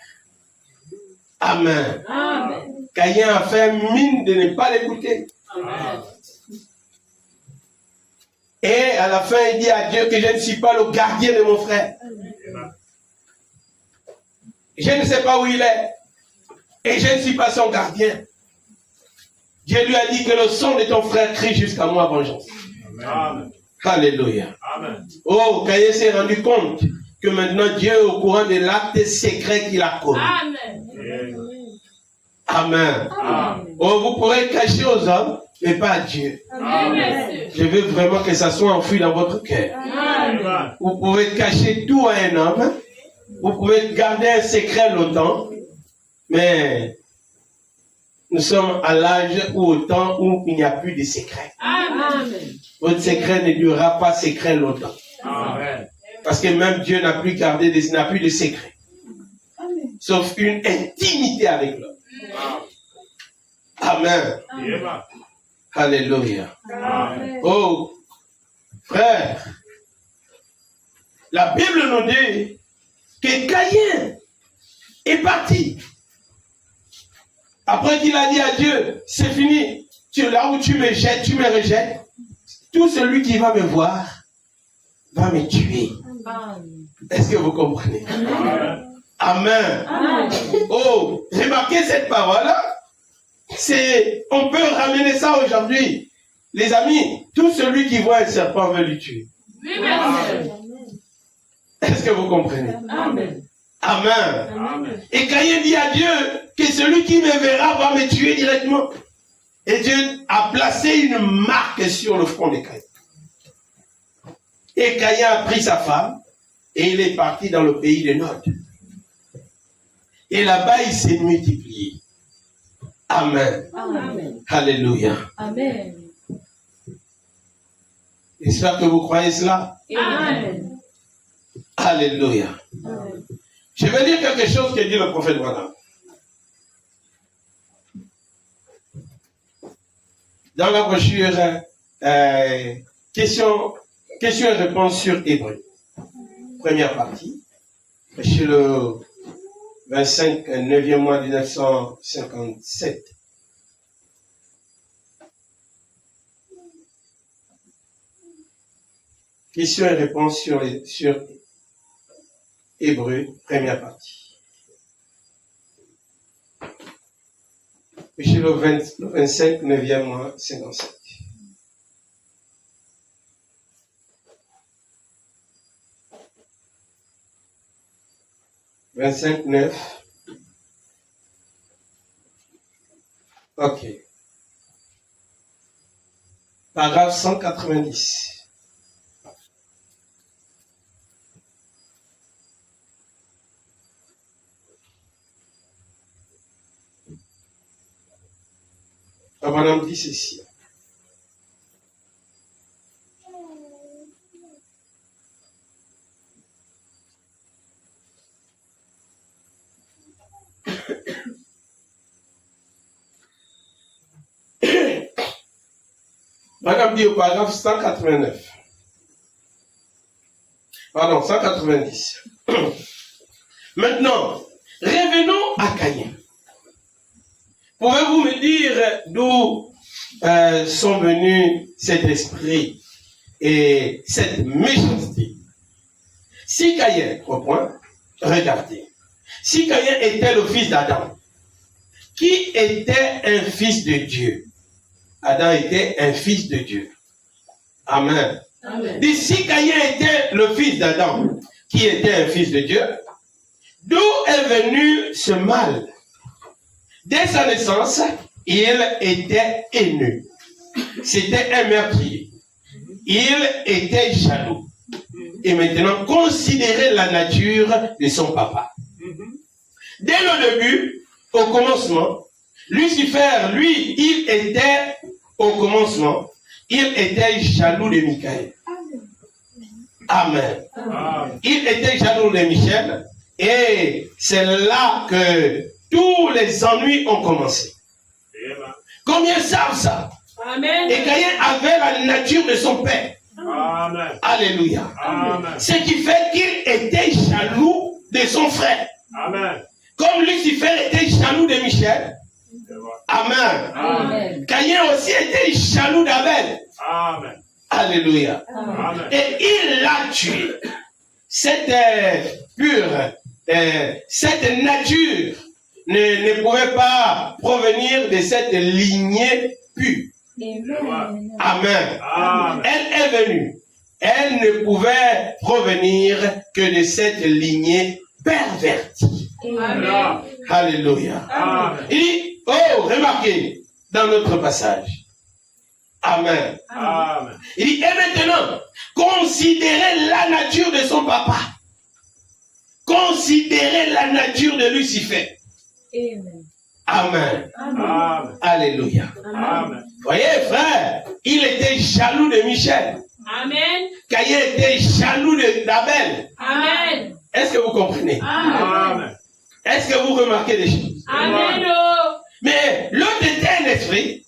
Speaker 1: Amen.
Speaker 2: Amen.
Speaker 1: Caïn a fait mine de ne pas l'écouter.
Speaker 2: Amen.
Speaker 1: Et à la fin, il dit à Dieu que je ne suis pas le gardien de mon frère. Je ne sais pas où il est. Et je ne suis pas son gardien. Dieu lui a dit que le sang de ton frère crie jusqu'à moi vengeance.
Speaker 3: Amen.
Speaker 1: Alléluia.
Speaker 3: Amen.
Speaker 1: Oh, Caïn s'est rendu compte que maintenant Dieu est au courant de l'acte secret qu'il a commis.
Speaker 2: Amen.
Speaker 1: Amen.
Speaker 3: Amen.
Speaker 1: Oh, vous pourrez cacher aux hommes, mais pas à Dieu.
Speaker 2: Amen.
Speaker 1: Je veux vraiment que ça soit enfoui dans votre cœur.
Speaker 3: Amen.
Speaker 1: Vous pouvez cacher tout à un homme. Vous pouvez garder un secret longtemps. Mais nous sommes à l'âge ou au temps où il n'y a plus de secret.
Speaker 2: Amen.
Speaker 1: Votre secret ne durera pas secret longtemps.
Speaker 3: Amen.
Speaker 1: Parce que même Dieu n'a plus gardé, n'a plus de secret. Sauf une intimité avec l'homme. Amen.
Speaker 3: Amen.
Speaker 1: Alléluia.
Speaker 3: Amen.
Speaker 1: Oh, frère, la Bible nous dit que Caïn est parti. Après qu'il a dit à Dieu, c'est fini, là où tu me jettes, tu me rejettes, tout celui qui va me voir va me tuer. Est-ce que vous comprenez? Amen.
Speaker 2: Amen.
Speaker 1: Oh, remarquez cette parole. On peut ramener ça aujourd'hui. Les amis, tout celui qui voit un serpent veut le tuer.
Speaker 2: Oui, merci.
Speaker 1: Est-ce que vous comprenez?
Speaker 2: Amen.
Speaker 1: Amen.
Speaker 3: Amen.
Speaker 1: Et Caïn dit à Dieu que celui qui me verra va me tuer directement. Et Dieu a placé une marque sur le front de Caïn. Et Caïn a pris sa femme et il est parti dans le pays de Nod. Et là-bas, il s'est multiplié. Amen.
Speaker 2: Amen.
Speaker 1: Alléluia.
Speaker 2: Amen.
Speaker 1: J'espère que vous croyez cela.
Speaker 2: Amen.
Speaker 1: Alléluia. Je vais dire quelque chose que dit le prophète Branham. Dans la brochure, question et réponse sur Hébreu. Première partie. Chez le 25, 9e mois 1957. Question et réponse sur Hébreu, première partie. Chez le 25, 9e mois 57. « 25-9. Ok. Paragraphe 190. Madame dit ceci. Madame dit au paragraphe 189. Pardon, 190. Maintenant, revenons à Caïn. Pouvez-vous me dire d'où sont venus cet esprit et cette méchanceté? Si Caïn, 3 points, regardez. Si Caïn était le fils d'Adam, qui était un fils de Dieu? Adam était un fils de Dieu. Amen.
Speaker 2: Amen.
Speaker 1: D'ici Caïn était le fils d'Adam, qui était un fils de Dieu, d'où est venu ce mal? Dès sa naissance, il était haineux. C'était un meurtrier. Il était jaloux. Et maintenant, considérez la nature de son papa. Dès le début, au commencement, Lucifer, lui, il était au commencement, il était jaloux de Michael. Amen.
Speaker 3: Amen.
Speaker 1: Il était jaloux de Michel et c'est là que tous les ennuis ont commencé.
Speaker 3: Amen.
Speaker 1: Combien savent ça?
Speaker 2: Amen.
Speaker 1: Et Caïn avait la nature de son père.
Speaker 3: Amen.
Speaker 1: Alléluia.
Speaker 3: Amen.
Speaker 1: Ce qui fait qu'il était jaloux de son frère.
Speaker 3: Amen.
Speaker 1: Comme Lucifer était jaloux de Michel.
Speaker 3: C'est vrai.
Speaker 1: Amen.
Speaker 2: Amen.
Speaker 1: Caïn aussi était jaloux d'Abel.
Speaker 3: Amen.
Speaker 1: Alléluia.
Speaker 3: Amen.
Speaker 1: Et il l'a tué. Cette cette nature ne pouvait pas provenir de cette lignée pure.
Speaker 2: Amen.
Speaker 1: Amen.
Speaker 3: Amen.
Speaker 1: Elle est venue. Elle ne pouvait provenir que de cette lignée pervertie.
Speaker 2: Amen.
Speaker 1: Alléluia.
Speaker 3: Amen.
Speaker 1: Il dit, oh, remarquez, dans notre passage. Amen.
Speaker 3: Amen.
Speaker 1: Il dit, et maintenant, considérez la nature de son papa. Considérez la nature de Lucifer.
Speaker 2: Amen.
Speaker 1: Amen.
Speaker 3: Amen.
Speaker 1: Alléluia.
Speaker 3: Amen.
Speaker 1: Voyez, frère, il était jaloux de Michel.
Speaker 2: Amen.
Speaker 1: Caïn était jaloux d'Abel.
Speaker 2: Amen.
Speaker 1: Est-ce que vous comprenez?
Speaker 3: Amen.
Speaker 1: Est-ce que vous remarquez des choses?
Speaker 2: Amen.
Speaker 1: Mais l'autre était un esprit.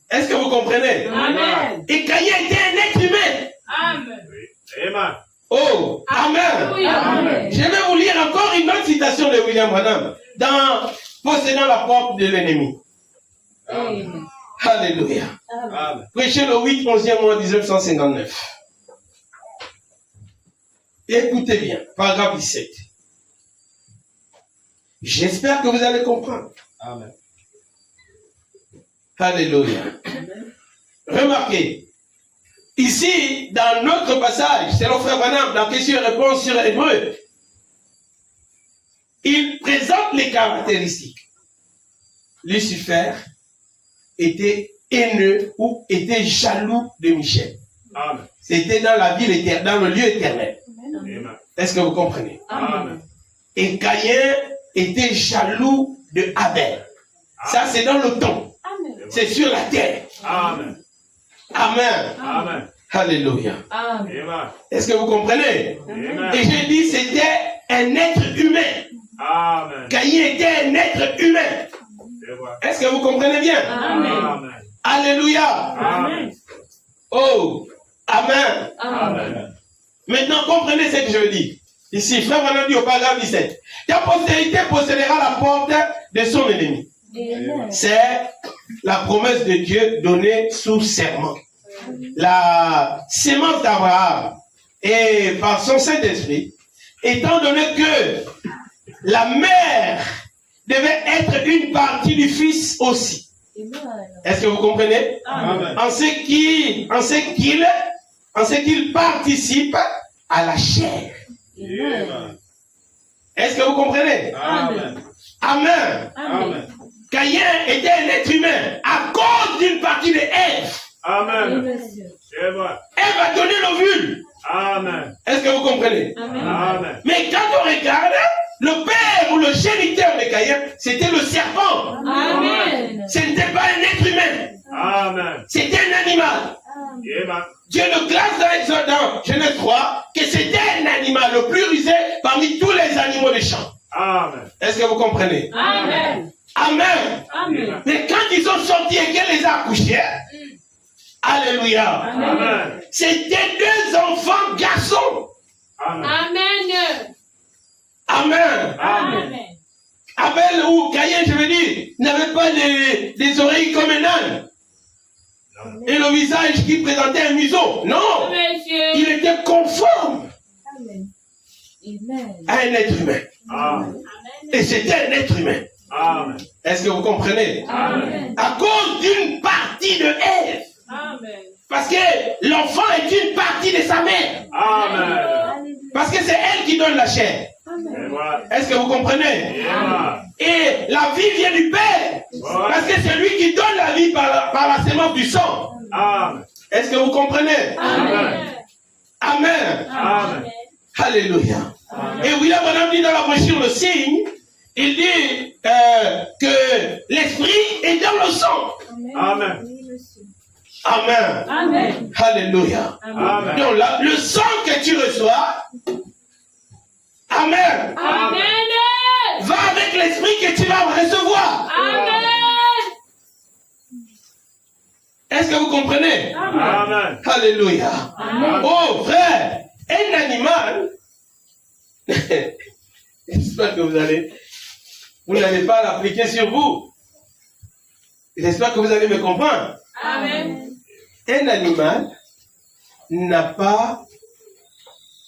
Speaker 1: Est-ce que vous comprenez?
Speaker 2: Amen.
Speaker 1: Et Caïn était un être humain.
Speaker 2: Amen.
Speaker 3: Oui. Amen.
Speaker 1: Oh, Amen.
Speaker 2: Amen.
Speaker 1: Je vais vous lire encore une autre citation de William Branham dans Possédant la porte de l'ennemi.
Speaker 2: Amen.
Speaker 1: Alléluia.
Speaker 3: Amen.
Speaker 1: Prêché le 8 11e mois 1959. Écoutez bien, paragraphe 17. J'espère que vous allez comprendre.
Speaker 3: Amen.
Speaker 1: Alléluia. Remarquez, ici, dans notre passage, c'est le frère Branham, dans question et réponse sur Hébreu, il présente les caractéristiques. Lucifer était haineux ou était jaloux de Michel.
Speaker 3: Amen.
Speaker 1: C'était dans la ville éternelle, dans le lieu éternel.
Speaker 3: Amen.
Speaker 1: Est-ce que vous comprenez?
Speaker 3: Amen.
Speaker 1: Et Caïn était jaloux de Abel. Ça, c'est dans le temps. C'est sur la terre.
Speaker 3: Amen.
Speaker 1: Amen.
Speaker 3: Amen.
Speaker 1: Alléluia.
Speaker 2: Amen.
Speaker 3: Amen.
Speaker 1: Est-ce que vous comprenez?
Speaker 3: Amen.
Speaker 1: Et j'ai dit, c'était un être humain.
Speaker 3: Amen.
Speaker 1: Caïn était un être humain.
Speaker 3: C'est vrai.
Speaker 1: Est-ce que vous comprenez bien?
Speaker 2: Amen.
Speaker 3: Amen.
Speaker 1: Alléluia.
Speaker 3: Amen.
Speaker 1: Oh, Amen.
Speaker 3: Amen.
Speaker 1: Maintenant, comprenez ce que je veux dire. Ici, frère Branham dit au paragraphe 17. Ta postérité possédera la porte de son ennemi.
Speaker 2: Amen.
Speaker 1: C'est la promesse de Dieu donnée sous serment. La sémence d'Abraham et par son Saint-Esprit, étant donné que la mère devait être une partie du fils aussi. Est-ce que vous comprenez?
Speaker 3: Amen.
Speaker 1: En ce qu'il participe à la chair.
Speaker 3: Amen.
Speaker 1: Est-ce que vous comprenez?
Speaker 3: Amen.
Speaker 1: Amen.
Speaker 3: Amen.
Speaker 1: Caïn était un être humain à cause d'une partie de Ève.
Speaker 3: Amen. C'est vrai.
Speaker 1: Ève a donné l'ovule.
Speaker 3: Amen.
Speaker 1: Est-ce que vous comprenez?
Speaker 3: Amen.
Speaker 1: Mais quand on regarde, le père ou le géniteur de Caïn, c'était le serpent.
Speaker 2: Amen.
Speaker 1: Ce n'était pas un être humain.
Speaker 3: Amen.
Speaker 1: C'était un animal.
Speaker 3: Amen.
Speaker 1: Dieu le classe dans Genèse 3 que c'était un animal le plus rusé parmi tous les animaux des champs.
Speaker 3: Amen.
Speaker 1: Est-ce que vous comprenez?
Speaker 2: Amen.
Speaker 1: Amen.
Speaker 2: Amen.
Speaker 1: Mais quand ils sont sortis et qu'elle les a accouchés, alléluia,
Speaker 3: Amen.
Speaker 1: c'était deux enfants garçons.
Speaker 3: Amen.
Speaker 2: Amen.
Speaker 1: Amen.
Speaker 3: Amen.
Speaker 1: Abel ou Caïn, je veux dire, n'avait pas des oreilles comme un âne. Et le visage qui présentait un museau. Non.
Speaker 2: Monsieur.
Speaker 1: Il était conforme
Speaker 2: Amen. Amen.
Speaker 1: à un être humain.
Speaker 3: Amen.
Speaker 1: Et c'était un être humain.
Speaker 3: Amen.
Speaker 1: Est-ce que vous comprenez?
Speaker 2: Amen.
Speaker 1: À cause d'une partie de Ève.
Speaker 2: Amen.
Speaker 1: Parce que l'enfant est une partie de sa mère.
Speaker 3: Amen.
Speaker 1: Parce que c'est elle qui donne la chair.
Speaker 3: Et voilà.
Speaker 1: Est-ce que vous comprenez?
Speaker 3: Et voilà.
Speaker 1: Et la vie vient du Père. Parce que c'est lui qui donne la vie par la sémence du sang.
Speaker 3: Amen.
Speaker 1: Est-ce que vous comprenez?
Speaker 3: Amen.
Speaker 1: Amen.
Speaker 3: Amen.
Speaker 1: Alléluia. Et William Branham dit dans la brochure Le Signe, il dit que l'esprit est dans le sang.
Speaker 3: Amen.
Speaker 1: Amen.
Speaker 2: Amen.
Speaker 1: Alléluia.
Speaker 3: Amen.
Speaker 1: Donc le sang que tu reçois, Amen,
Speaker 2: Amen.
Speaker 1: va avec l'esprit que tu vas recevoir.
Speaker 2: Amen.
Speaker 1: Est-ce que vous comprenez?
Speaker 3: Amen.
Speaker 1: Alléluia.
Speaker 2: Amen.
Speaker 1: Oh frère, un animal, j'espère que vous n'allez pas l'appliquer sur vous. J'espère que vous allez me comprendre.
Speaker 2: Amen.
Speaker 1: Un animal n'a pas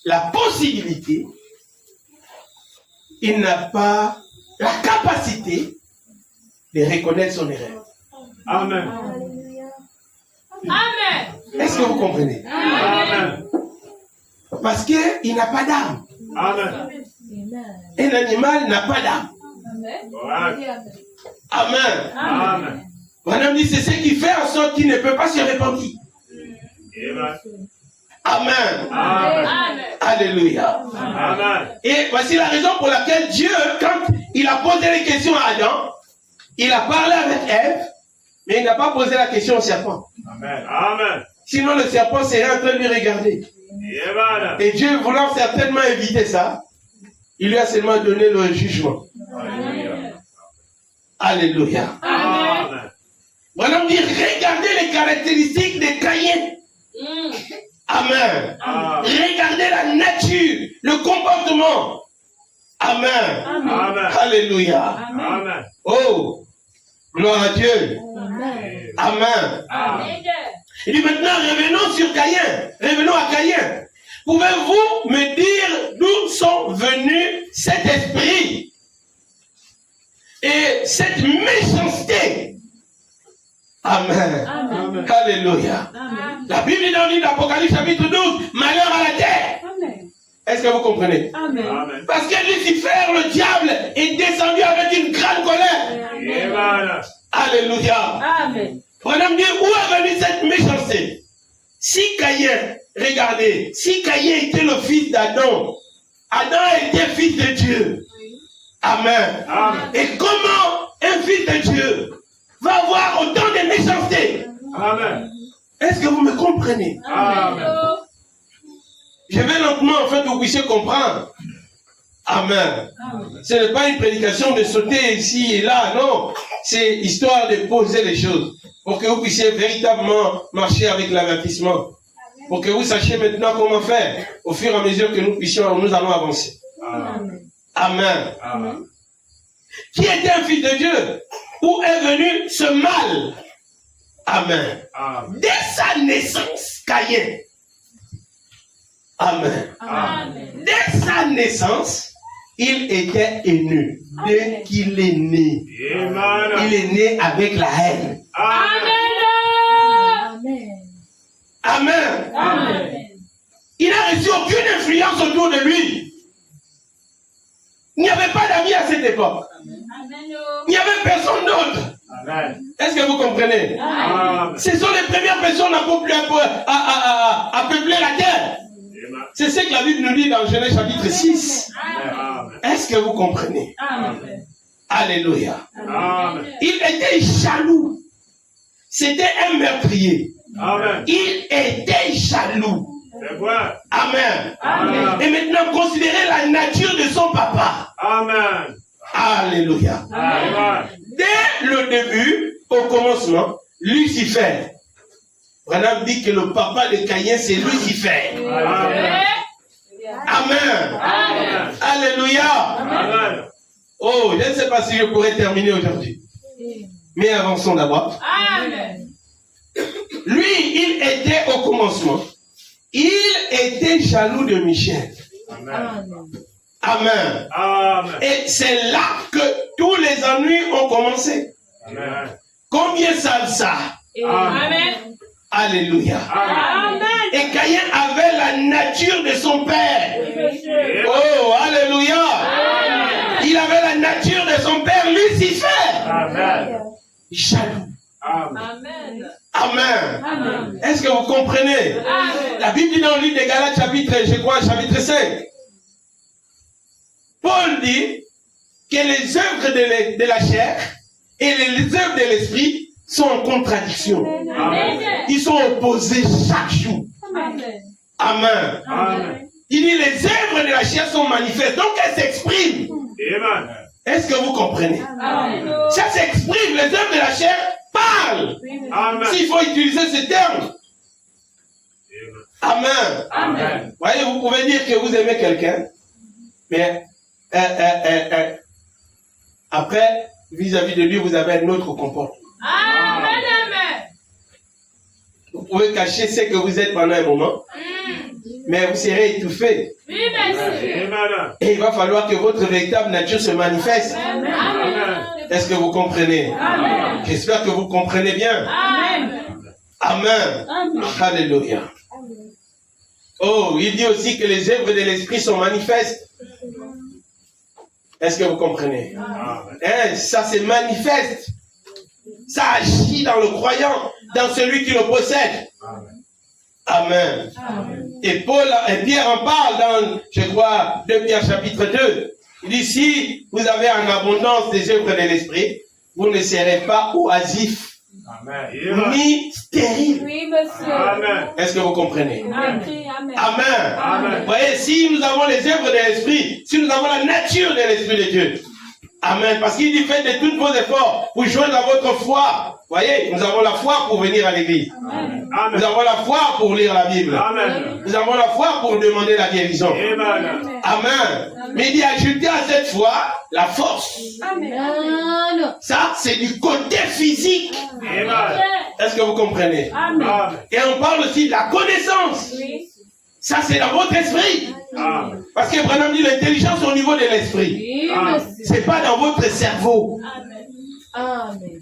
Speaker 1: la possibilité, il n'a pas la capacité de reconnaître son erreur.
Speaker 3: Amen.
Speaker 2: Amen.
Speaker 1: Est-ce que vous comprenez?
Speaker 3: Amen.
Speaker 1: Parce qu'il n'a pas d'âme.
Speaker 3: Amen.
Speaker 1: Un animal n'a pas d'âme.
Speaker 3: Voilà.
Speaker 1: Amen.
Speaker 3: Amen.
Speaker 1: Madame dit, c'est ce qui fait en sorte qu'il ne peut pas se repentir.
Speaker 3: Et voilà.
Speaker 1: Amen.
Speaker 3: Amen.
Speaker 1: Alléluia.
Speaker 3: Amen.
Speaker 1: Et voici la raison pour laquelle Dieu, quand il a posé les questions à Adam, il a parlé avec Ève, mais il n'a pas posé la question au serpent.
Speaker 3: Amen. Amen.
Speaker 1: Sinon, le serpent serait en train de lui regarder.
Speaker 3: Et voilà.
Speaker 1: Et Dieu, voulant certainement éviter ça, il lui a seulement donné le jugement.
Speaker 3: Alléluia.
Speaker 1: Alléluia.
Speaker 3: Amen.
Speaker 1: Voilà, on dit, regardez les caractéristiques de Caïn. Amen.
Speaker 3: Amen.
Speaker 1: Regardez la nature, le comportement. Amen.
Speaker 3: Amen.
Speaker 1: Alléluia.
Speaker 3: Amen.
Speaker 1: Oh, gloire à Dieu.
Speaker 2: Amen.
Speaker 1: Amen.
Speaker 3: Amen.
Speaker 1: Il dit maintenant, revenons sur Caïn. Revenons à Caïn. Pouvez-vous me dire d'où sont venus cet esprit et cette méchanceté? Amen.
Speaker 2: Amen.
Speaker 1: Alléluia.
Speaker 2: Amen.
Speaker 1: La Bible dit dans le livre d'Apocalypse chapitre 12, malheur à la terre.
Speaker 2: Amen.
Speaker 1: Est-ce que vous comprenez?
Speaker 2: Amen.
Speaker 3: Amen.
Speaker 1: Parce que Lucifer, le diable, est descendu avec une grande colère.
Speaker 3: Et voilà.
Speaker 1: Alléluia.
Speaker 2: Amen.
Speaker 1: On aime dire où est venue cette méchanceté? Si Caïn, regardez, si Caïn était le fils d'Adam, Adam était fils de Dieu. Amen.
Speaker 3: Amen.
Speaker 1: Et comment un fils de Dieu va avoir autant de méchanceté?
Speaker 3: Amen.
Speaker 1: Est-ce que vous me comprenez?
Speaker 3: Amen.
Speaker 1: Je vais lentement afin que vous puissiez comprendre. Amen. Ce n'est pas une prédication de sauter ici et là, non. C'est histoire de poser les choses pour que vous puissiez véritablement marcher avec l'avertissement. Pour que vous sachiez maintenant comment faire au fur et à mesure que nous allons avancer.
Speaker 3: Amen.
Speaker 1: Amen.
Speaker 3: Amen.
Speaker 1: Qui était un fils de Dieu? Où est venu ce mal? Amen.
Speaker 3: Amen.
Speaker 1: Dès sa naissance, Caïn. Amen.
Speaker 3: Amen.
Speaker 1: Dès sa naissance, il était haineux. Dès qu'il est né,
Speaker 3: Et voilà.
Speaker 1: il est né avec la haine.
Speaker 3: Amen.
Speaker 1: Amen.
Speaker 2: Amen.
Speaker 1: Il n'a reçu aucune influence autour de lui. Il n'y avait pas d'amis à cette époque. Il n'y avait personne d'autre.
Speaker 3: Amen.
Speaker 1: Est-ce que vous comprenez?
Speaker 3: Amen.
Speaker 1: Ce sont les premières personnes à peupler la terre. C'est ce que la Bible nous dit dans Genèse chapitre 6.
Speaker 3: Amen.
Speaker 1: Est-ce que vous comprenez?
Speaker 2: Amen.
Speaker 1: Alléluia.
Speaker 3: Amen.
Speaker 1: Il était jaloux. C'était un meurtrier.
Speaker 3: Amen.
Speaker 1: Il était jaloux.
Speaker 3: C'est quoi?
Speaker 1: Amen.
Speaker 3: Amen.
Speaker 1: Et maintenant, considérez la nature de son papa.
Speaker 3: Amen.
Speaker 1: Alléluia.
Speaker 3: Amen.
Speaker 1: Dès le début, au commencement, Lucifer. Branham dit que le papa de Caïn, c'est Lucifer.
Speaker 3: Amen.
Speaker 1: Amen.
Speaker 3: Amen.
Speaker 1: Alléluia.
Speaker 3: Amen.
Speaker 1: Oh, je ne sais pas si je pourrais terminer aujourd'hui. Mais avançons d'abord.
Speaker 2: Amen.
Speaker 1: Lui, il était au commencement. Il était jaloux de Michel.
Speaker 3: Amen.
Speaker 1: Amen.
Speaker 3: Amen.
Speaker 1: Et c'est là que tous les ennuis ont commencé.
Speaker 3: Amen.
Speaker 1: Combien savent ça?
Speaker 2: Amen.
Speaker 1: Alléluia.
Speaker 3: Amen.
Speaker 1: Et Caïn avait la nature de son père.
Speaker 3: Amen.
Speaker 1: Oh, alléluia. Il avait la nature de son père, Lucifer.
Speaker 3: Amen.
Speaker 1: Jaloux.
Speaker 3: Amen.
Speaker 2: Amen.
Speaker 1: Amen. Est-ce que vous comprenez? La Bible dit dans le livre de Galates, chapitre 5. Paul dit que les œuvres de la chair et les œuvres de l'esprit sont en contradiction.
Speaker 3: Amen.
Speaker 1: Ils sont opposés chaque jour.
Speaker 2: Amen.
Speaker 1: Amen.
Speaker 3: Amen.
Speaker 1: Il dit les œuvres de la chair sont manifestes, donc elles s'expriment.
Speaker 3: Amen.
Speaker 1: Est-ce que vous comprenez?
Speaker 2: Amen.
Speaker 1: Ça s'exprime, les œuvres de la chair parlent.
Speaker 3: Amen.
Speaker 1: S'il faut utiliser ce terme. Amen.
Speaker 3: Amen.
Speaker 1: Voyez, vous pouvez dire que vous aimez quelqu'un, mais après, vis-à-vis de lui, vous avez un autre comportement.
Speaker 2: Amen.
Speaker 1: Vous pouvez cacher ce que vous êtes pendant un moment, mais vous serez étouffé.
Speaker 2: Oui, merci.
Speaker 3: Amen.
Speaker 1: Et il va falloir que votre véritable nature se manifeste.
Speaker 2: Amen.
Speaker 1: Est-ce que vous comprenez?
Speaker 2: Amen.
Speaker 1: J'espère que vous comprenez bien.
Speaker 2: Amen.
Speaker 1: Amen. Alléluia. Oh, il dit aussi que les œuvres de l'esprit sont manifestes. Est-ce que vous comprenez?
Speaker 3: Amen.
Speaker 1: Hein, ça se manifeste. Ça agit dans le croyant, dans celui qui le possède. Amen. Et Pierre en parle dans, je crois, 2 Pierre chapitre 2. Il dit, si vous avez en abondance des œuvres de l'esprit, vous ne serez pas oisifs,
Speaker 3: Amen.
Speaker 1: ni stériles.
Speaker 2: Oui, monsieur.
Speaker 3: Amen.
Speaker 1: Est-ce que vous comprenez?
Speaker 2: Amen.
Speaker 1: Amen.
Speaker 3: Amen.
Speaker 1: Vous voyez, si nous avons les œuvres de l'esprit, si nous avons la nature de l'esprit de Dieu, amen. Parce qu'il dit, faites de tous vos efforts pour joindre à votre foi. Vous voyez, nous avons la foi pour venir à l'église.
Speaker 3: Amen.
Speaker 1: Nous avons la foi pour lire la Bible.
Speaker 3: Amen.
Speaker 1: Nous avons la foi pour demander la guérison.
Speaker 3: Amen.
Speaker 1: Amen. Mais il dit, ajouter à cette foi la force.
Speaker 2: Amen.
Speaker 1: Ça, c'est du côté physique.
Speaker 3: Amen.
Speaker 1: Est-ce que vous comprenez?
Speaker 3: Amen.
Speaker 1: Et on parle aussi de la connaissance.
Speaker 2: Oui.
Speaker 1: Ça, c'est dans votre esprit.
Speaker 3: Amen.
Speaker 1: Parce que Branham dit l'intelligence au niveau de l'esprit.
Speaker 2: Oui,
Speaker 3: Amen.
Speaker 2: monsieur.
Speaker 1: C'est pas dans votre cerveau.
Speaker 2: Amen. Amen.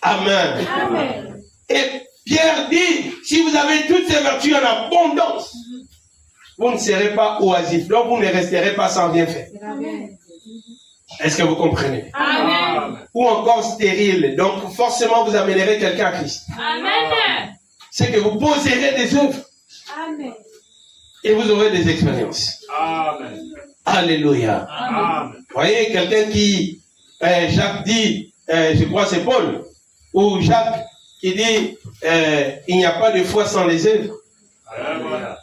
Speaker 1: Amen.
Speaker 2: Amen.
Speaker 1: Et Pierre dit, si vous avez toutes ces vertus en abondance, vous ne serez pas oisifs. Donc vous ne resterez pas sans rien faire.
Speaker 2: Amen.
Speaker 1: Est-ce que vous comprenez?
Speaker 2: Amen.
Speaker 1: Ou encore stérile. Donc forcément vous amènerez quelqu'un à Christ.
Speaker 2: Amen.
Speaker 1: C'est que vous poserez des œuvres
Speaker 2: Amen.
Speaker 1: et vous aurez des expériences.
Speaker 3: Amen.
Speaker 1: Alléluia.
Speaker 3: Amen.
Speaker 1: Vous voyez, quelqu'un qui, Jacques dit, je crois que c'est Paul, ou Jacques qui dit, il n'y a pas de foi sans les œuvres.
Speaker 3: Amen.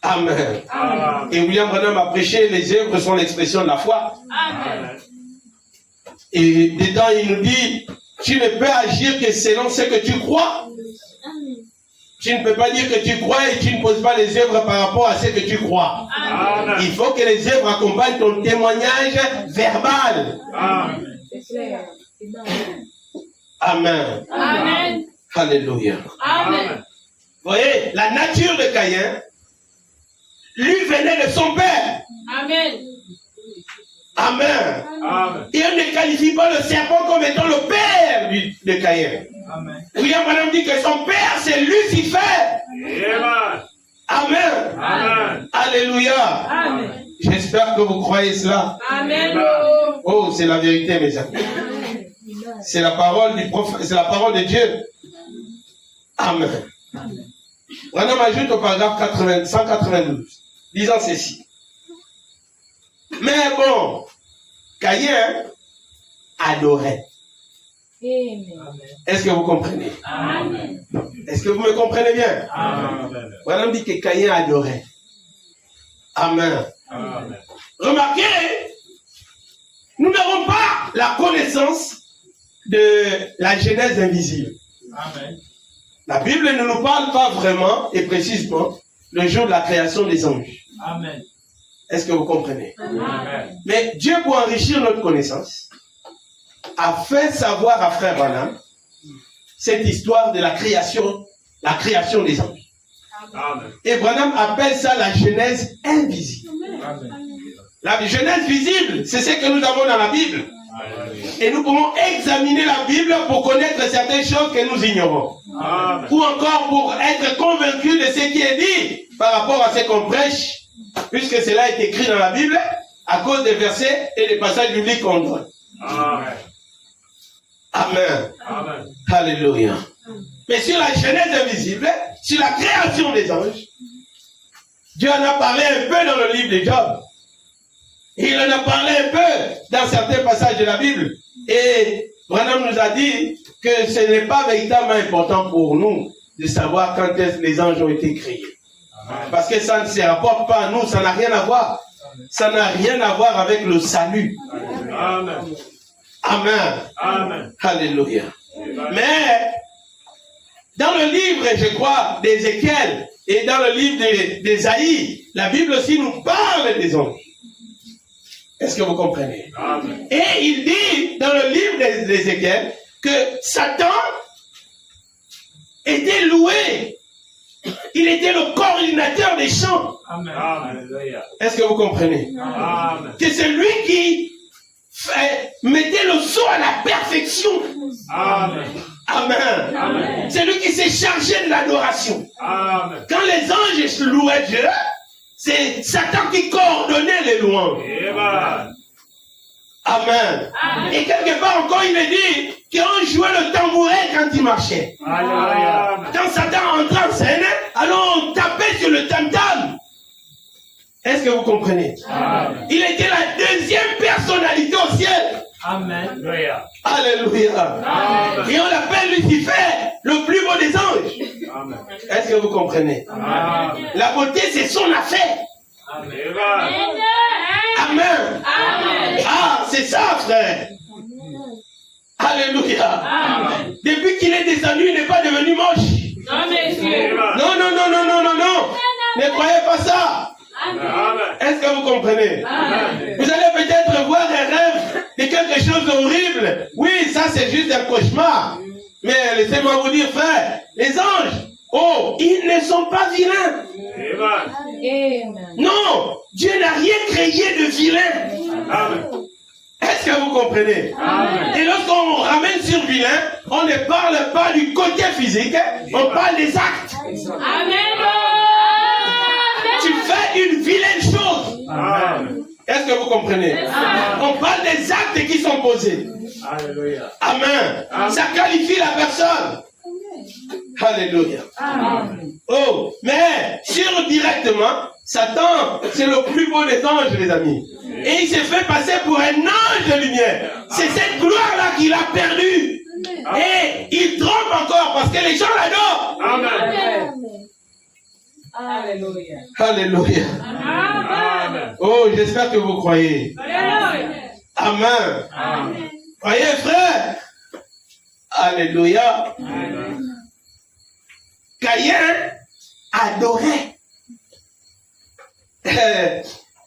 Speaker 1: Amen.
Speaker 3: Amen.
Speaker 1: Et William Branham a prêché, les œuvres sont l'expression de la foi.
Speaker 2: Amen.
Speaker 1: Et dedans, il nous dit, tu ne peux agir que selon ce que tu crois. Tu ne peux pas dire que tu crois et tu ne poses pas les œuvres par rapport à ce que tu crois.
Speaker 3: Amen.
Speaker 1: Il faut que les œuvres accompagnent ton témoignage verbal.
Speaker 3: Amen.
Speaker 1: Amen.
Speaker 2: Amen.
Speaker 1: Alléluia.
Speaker 2: Amen.
Speaker 1: Vous voyez, la nature de Caïn, lui venait de son père.
Speaker 2: Amen.
Speaker 1: Amen.
Speaker 3: Amen.
Speaker 1: Et on ne qualifie pas le serpent comme étant le père de Caïn.
Speaker 3: Amen.
Speaker 1: William Branham dit que son père, c'est Lucifer.
Speaker 3: Amen.
Speaker 1: Amen.
Speaker 3: Amen.
Speaker 1: Alléluia.
Speaker 2: Amen.
Speaker 1: J'espère que vous croyez cela.
Speaker 2: Amen.
Speaker 1: Oh, c'est la vérité, mes amis. C'est la parole du prophète, c'est la parole de Dieu. Amen. Branham ajoute au paragraphe 192, disant ceci. Mais bon, Caïn adorait. Est-ce que vous comprenez?
Speaker 2: Amen.
Speaker 1: Est-ce que vous me comprenez bien?
Speaker 3: Amen.
Speaker 1: Branham dit que Caïn adorait. Amen.
Speaker 3: Amen.
Speaker 1: Remarquez, nous n'avons pas la connaissance de la Genèse invisible.
Speaker 3: Amen.
Speaker 1: La Bible ne nous parle pas vraiment et précisément le jour de la création des anges.
Speaker 3: Amen.
Speaker 1: Est-ce que vous comprenez?
Speaker 3: Amen.
Speaker 1: Mais Dieu, pour enrichir notre connaissance, a fait savoir à Frère Branham cette histoire de la création des anges.
Speaker 3: Amen.
Speaker 1: Et Branham appelle ça la Genèse invisible.
Speaker 3: Amen.
Speaker 1: La Genèse visible, c'est ce que nous avons dans la Bible. Et nous pouvons examiner la Bible pour connaître certaines choses que nous ignorons.
Speaker 3: Amen.
Speaker 1: Ou encore pour être convaincus de ce qui est dit par rapport à ce qu'on prêche, puisque cela est écrit dans la Bible, à cause des versets et des passages bibliques qu'on donne.
Speaker 3: Amen.
Speaker 1: Amen.
Speaker 3: Amen.
Speaker 1: Alléluia. Mais sur la Genèse invisible, sur la création des anges, Dieu en a parlé un peu dans le livre de Job. Il en a parlé un peu dans certains passages de la Bible. Et Branham nous a dit que ce n'est pas véritablement important pour nous de savoir quand est-ce que les anges ont été créés. Parce que ça ne se rapporte pas à nous, ça n'a rien à voir. Ça n'a rien à voir avec le salut.
Speaker 3: Amen.
Speaker 1: Amen.
Speaker 3: Amen.
Speaker 1: Alléluia. Mais, dans le livre, je crois, d'Ézéchiel et dans le livre d'Ésaïe, la Bible aussi nous parle des anges. Est-ce que vous comprenez?
Speaker 3: Amen.
Speaker 1: Et il dit, dans le livre d'Ézéchiel, que Satan était loué. Il était le coordinateur des chants.
Speaker 3: Amen. Alléluia.
Speaker 1: Est-ce que vous comprenez?
Speaker 3: Amen.
Speaker 1: Que c'est lui qui mettait le saut à la perfection.
Speaker 3: Amen.
Speaker 1: Amen.
Speaker 3: Amen.
Speaker 1: C'est lui qui s'est chargé de l'adoration.
Speaker 3: Amen.
Speaker 1: Quand les anges louaient Dieu, c'est Satan qui coordonnait les louanges.
Speaker 3: Amen.
Speaker 1: Amen.
Speaker 2: Amen.
Speaker 1: Et quelque part encore, il est dit qu'on jouait le tambourin quand il marchait.
Speaker 3: Alléluia.
Speaker 1: Quand Satan entrait en scène, alors on tapait sur le tam-tam. Est-ce que vous comprenez?
Speaker 3: Amen.
Speaker 1: Il était la deuxième personnalité au ciel.
Speaker 3: Amen. Alléluia.
Speaker 1: Alléluia.
Speaker 3: Amen.
Speaker 1: Et on l'appelle Lucifer, le plus beau des anges.
Speaker 3: Amen.
Speaker 1: Est-ce que vous comprenez?
Speaker 3: Amen.
Speaker 1: La beauté, c'est son affaire.
Speaker 3: Amen.
Speaker 1: Amen.
Speaker 2: Amen.
Speaker 1: Ah, c'est ça, frère. Alléluia.
Speaker 2: Amen.
Speaker 1: Depuis qu'il est descendu, il n'est pas devenu moche.
Speaker 2: Non, messieurs.
Speaker 1: Non, non, non, non, non, non, non. Ne croyez pas ça.
Speaker 3: Amen.
Speaker 1: Est-ce que vous comprenez?
Speaker 2: Amen.
Speaker 1: Vous allez peut-être voir un rêve de quelque chose d'horrible. Oui, ça c'est juste un cauchemar. Mais laissez-moi vous dire, frère, les anges, oh, ils ne sont pas vilains.
Speaker 3: Amen.
Speaker 1: Non, Dieu n'a rien créé de vilain.
Speaker 3: Amen.
Speaker 1: Est-ce que vous comprenez?
Speaker 3: Amen.
Speaker 1: Et lorsqu'on ramène sur vilain, on ne parle pas du côté physique, on parle des actes.
Speaker 2: Amen.
Speaker 1: Tu fais une vilaine chose.
Speaker 3: Amen.
Speaker 1: Est-ce que vous comprenez? On parle des actes qui sont posés.
Speaker 3: Alléluia.
Speaker 1: Amen.
Speaker 3: Amen.
Speaker 1: Ça qualifie la personne. Alléluia.
Speaker 2: Amen.
Speaker 1: Oh, mais sur directement, Satan, c'est le plus beau des anges, les amis. Et il s'est fait passer pour un ange de lumière. C'est cette gloire-là qu'il a perdue. Et il trompe encore parce que les gens l'adorent.
Speaker 3: Amen.
Speaker 2: Alléluia.
Speaker 1: Alléluia.
Speaker 3: Amen.
Speaker 1: Oh, j'espère que vous croyez.
Speaker 2: Alléluia.
Speaker 1: Amen.
Speaker 3: Amen.
Speaker 1: Croyez, frère. Alléluia.
Speaker 3: Amen.
Speaker 1: Caïn adorait.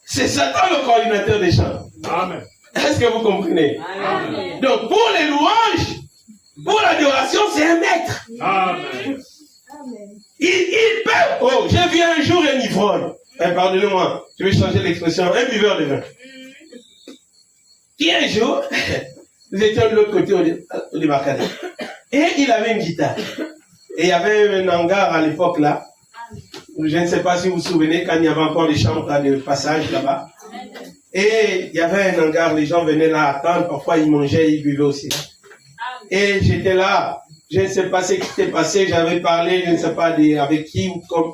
Speaker 1: C'est Satan le coordinateur des chants.
Speaker 3: Amen.
Speaker 1: Est-ce que vous comprenez?
Speaker 2: Amen.
Speaker 1: Donc pour les louanges, pour l'adoration, c'est un maître.
Speaker 3: Amen.
Speaker 1: Il peut. Oh, j'ai vu un jour un ivrogne. Pardonnez-moi, je vais changer l'expression. Un buveur de vin. Qui un jour, nous étions de l'autre côté au débarcadère. Et il avait une guitare. Et il y avait un hangar à l'époque là. Je ne sais pas si vous vous souvenez, quand il y avait encore des chambres de passage là-bas. Et il y avait un hangar, les gens venaient là attendre. Parfois ils mangeaient, ils buvaient aussi. Et j'étais là. Je ne sais pas ce qui s'était passé. J'avais parlé, je ne sais pas avec qui ou comme.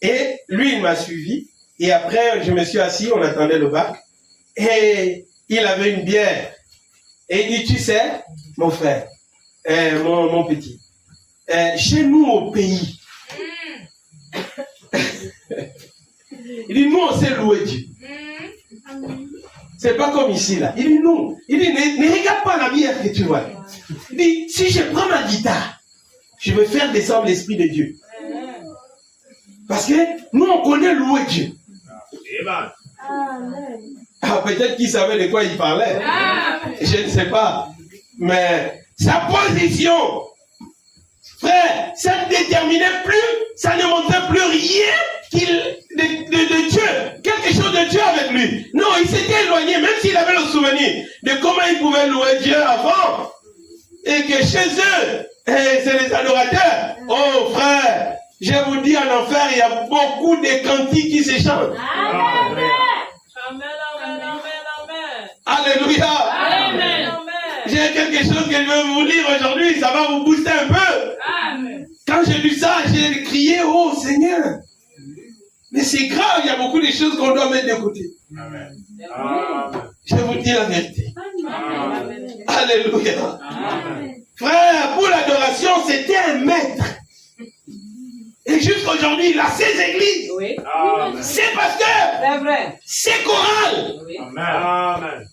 Speaker 1: Et lui, il m'a suivi. Et après, je me suis assis, on attendait le bac. Et il avait une bière. Et il dit, tu sais, mon frère, mon petit, chez nous au pays, il dit, nous, on sait louer Dieu. C'est pas comme ici, là. Il dit, non. Il dit, ne regarde pas la bière que tu vois. Il dit, si je prends ma guitare, je vais faire descendre l'Esprit de Dieu. Parce que nous, on connaît louer Dieu.
Speaker 3: Amen.
Speaker 1: Ah, peut-être qu'il savait de quoi il parlait. Je ne sais pas. Mais sa position Frère, ça ne déterminait plus, ça ne montrait plus rien de Dieu, quelque chose de Dieu avec lui. Non, il s'était éloigné, même s'il avait le souvenir de comment il pouvait louer Dieu avant. Et que chez eux, c'est les adorateurs. Oh frère, je vous dis, en enfer, il y a beaucoup de cantiques qui se chantent.
Speaker 2: Amen. Amen, amen, amen.
Speaker 1: Alléluia.
Speaker 2: Amen.
Speaker 1: J'ai quelque chose que je veux vous lire aujourd'hui, ça va vous booster un peu.
Speaker 2: Amen.
Speaker 1: Quand j'ai lu ça, j'ai crié, oh Seigneur. Mais c'est grave, il y a beaucoup de choses qu'on doit mettre de côté.
Speaker 3: Amen.
Speaker 1: Je vous dis la vérité.
Speaker 2: Amen.
Speaker 1: Alléluia.
Speaker 3: Amen.
Speaker 1: Frère, pour l'adoration, c'était un maître. Et jusqu'aujourd'hui, il a ses églises,
Speaker 2: Oui.
Speaker 3: Amen.
Speaker 1: ses pasteurs,
Speaker 2: C'est vrai.
Speaker 1: ses chorales,
Speaker 2: Oui.
Speaker 3: Amen.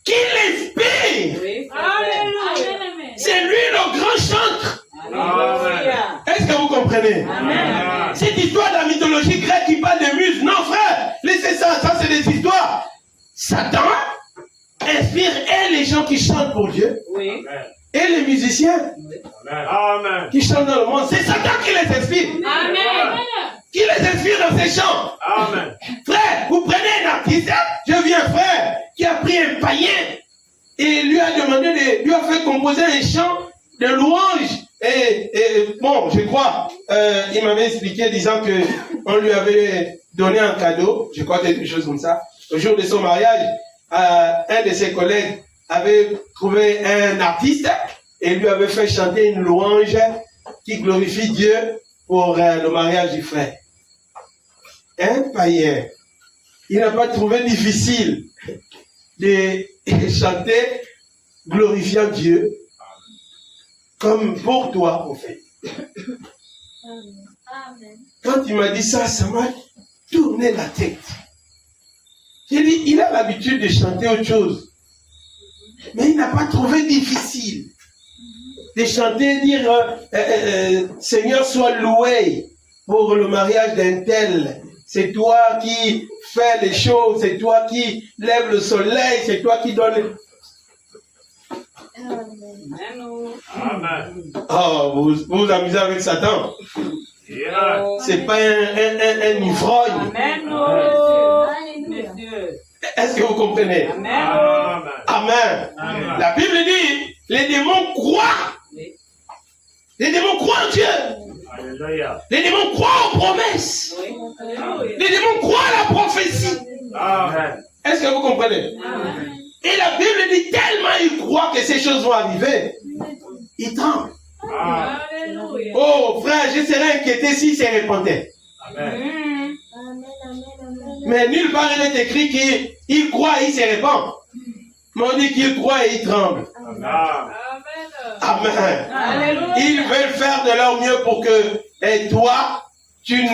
Speaker 1: qui l'inspirent.
Speaker 2: Oui. Alléluia.
Speaker 1: C'est lui le grand chantre.
Speaker 2: Alléluia.
Speaker 1: Est-ce que vous comprenez?
Speaker 2: Amen.
Speaker 1: Cette histoire de la mythologie grecque qui parle de muses, non frère, laissez ça, ça c'est des histoires. Satan inspire et les gens qui chantent pour Dieu,
Speaker 2: Oui.
Speaker 1: et les musiciens
Speaker 3: Amen.
Speaker 1: qui chantent dans le monde. C'est Satan qui les inspire,
Speaker 2: Amen.
Speaker 1: qui les inspire dans ses chants.
Speaker 3: Amen.
Speaker 1: Frère, vous prenez un artiste, je vis un frère qui a pris un païen et lui a demandé, lui a fait composer un chant de louange. Et bon, je crois, il m'avait expliqué disant que on lui avait donné un cadeau, je crois quelque chose comme ça, au jour de son mariage, un de ses collègues avait trouvé un artiste et lui avait fait chanter une louange qui glorifie Dieu pour le mariage du frère. Un païen, il n'a pas trouvé difficile de chanter glorifiant Dieu comme pour toi, en fait. Quand il m'a dit ça, ça m'a tourné la tête. J'ai dit, il a l'habitude de chanter autre chose. Mais il n'a pas trouvé difficile de chanter, dire Seigneur, sois loué pour le mariage d'un tel. C'est toi qui fais les choses, c'est toi qui lève le soleil, c'est toi qui donne.
Speaker 3: Amen.
Speaker 1: Oh, vous amusez avec Satan.
Speaker 3: Yeah.
Speaker 1: C'est pas un ivrogne.
Speaker 2: Amen.
Speaker 1: Est-ce que vous comprenez?
Speaker 2: Amen.
Speaker 3: Amen.
Speaker 1: Amen.
Speaker 3: Amen.
Speaker 1: La Bible dit, les démons croient. Les démons croient en Dieu.
Speaker 3: Alléluia.
Speaker 1: Les démons croient aux promesses. Les démons croient à la prophétie.
Speaker 3: Amen.
Speaker 1: Est-ce que vous comprenez? Et la Bible dit tellement ils croient que ces choses vont arriver. Ils tremblent.
Speaker 3: Amen.
Speaker 2: Alléluia.
Speaker 1: Oh frère, je serais inquiété s'ils se répandaient.
Speaker 3: Amen.
Speaker 1: Mais nulle part il est écrit qu'ils croient et ils se répandent. Mais on dit qu'ils croient et ils tremblent.
Speaker 3: Amen.
Speaker 1: Amen.
Speaker 2: Alléluia.
Speaker 1: Ils veulent faire de leur mieux pour que toi, tu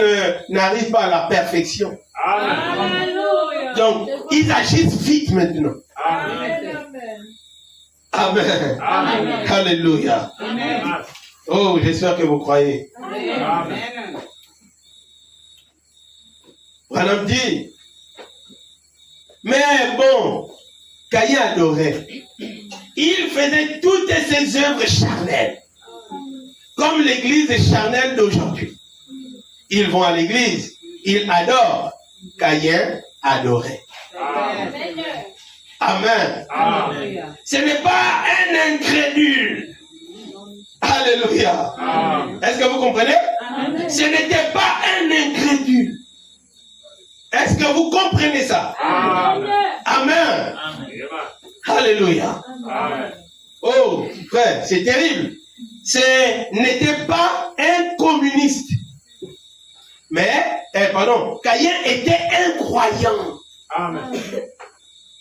Speaker 1: n'arrives pas à la perfection.
Speaker 3: Amen.
Speaker 2: Alléluia.
Speaker 1: Donc, ils agissent vite maintenant.
Speaker 3: Amen.
Speaker 1: Amen.
Speaker 3: Amen.
Speaker 1: Alléluia.
Speaker 3: Amen.
Speaker 1: Oh, j'espère que vous croyez.
Speaker 3: Amen.
Speaker 1: Branham dit, mais bon, Caïn adorait. Il faisait toutes ses œuvres charnelles, comme l'église charnelle d'aujourd'hui. Ils vont à l'église, ils adorent. Caïn adorait. Amen.
Speaker 3: Amen.
Speaker 1: Ce n'est pas un incrédule. Alléluia.
Speaker 3: Amen.
Speaker 1: Est-ce que vous comprenez? Ce n'était pas un incrédule. Est-ce que vous comprenez ça?
Speaker 3: Amen.
Speaker 1: Amen. Alléluia.
Speaker 3: Amen.
Speaker 1: Oh, frère, c'est terrible. Ce n'était pas un communiste. Mais, Caïn était un croyant.
Speaker 3: Amen.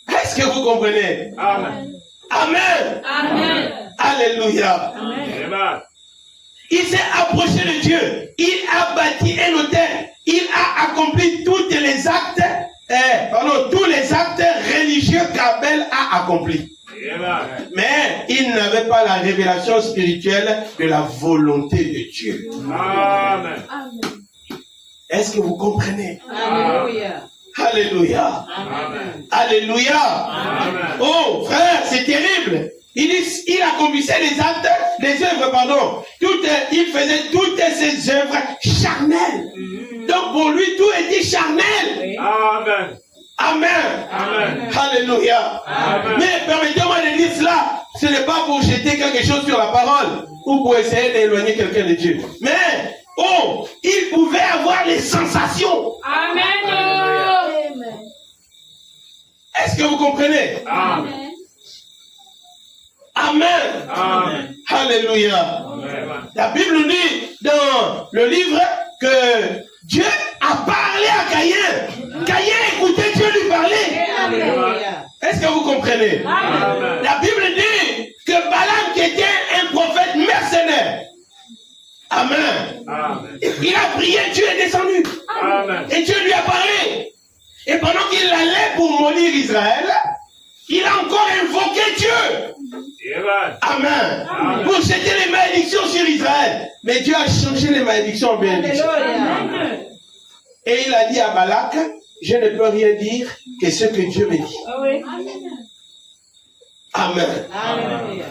Speaker 1: Est-ce que vous comprenez?
Speaker 3: Amen.
Speaker 1: Amen.
Speaker 2: Amen.
Speaker 1: Alléluia.
Speaker 3: Amen.
Speaker 1: Il s'est approché de Dieu. Il a bâti un autel. Il a accompli tous les actes, tous les actes religieux qu'Abel a accomplis.
Speaker 3: Amen.
Speaker 1: Mais il n'avait pas la révélation spirituelle de la volonté de Dieu.
Speaker 3: Amen.
Speaker 1: Est-ce que vous comprenez?
Speaker 2: Alléluia.
Speaker 1: Alléluia.
Speaker 3: Amen.
Speaker 1: Alléluia.
Speaker 3: Amen.
Speaker 1: Oh, frère, c'est terrible. Il accomplissait les œuvres, pardon. Il faisait toutes ces œuvres charnelles. Donc pour lui, tout était charnel.
Speaker 3: Amen.
Speaker 1: Amen.
Speaker 3: Amen.
Speaker 1: Alléluia.
Speaker 3: Amen.
Speaker 1: Mais permettez-moi de dire cela. Ce n'est pas pour jeter quelque chose sur la parole ou pour essayer d'éloigner quelqu'un de Dieu. Mais, il pouvait avoir les sensations.
Speaker 2: Amen.
Speaker 1: Est-ce que vous comprenez?
Speaker 3: Amen.
Speaker 1: Amen.
Speaker 3: Amen.
Speaker 1: Alléluia.
Speaker 3: Amen.
Speaker 1: La Bible nous dit dans le livre que Dieu a parlé à Caïn. Caïn écoutait Dieu lui parler.
Speaker 2: Alléluia.
Speaker 1: Est-ce que vous comprenez?
Speaker 3: Amen.
Speaker 1: La Bible dit que Balaam, qui était un prophète mercenaire, Amen.
Speaker 3: Amen.
Speaker 1: Il a prié, Dieu est descendu.
Speaker 3: Amen.
Speaker 1: Et Dieu lui a parlé. Et pendant qu'il allait pour maudire Israël, il a encore invoqué Dieu.
Speaker 3: Amen.
Speaker 1: Amen.
Speaker 3: Amen.
Speaker 1: Pour jeter les malédictions sur Israël. Mais Dieu a changé les malédictions en bénédictions.
Speaker 2: Alléluia.
Speaker 1: Et il a dit à Balak, je ne peux rien dire que ce que Dieu me dit.
Speaker 2: Oui.
Speaker 1: Amen.
Speaker 2: Alléluia.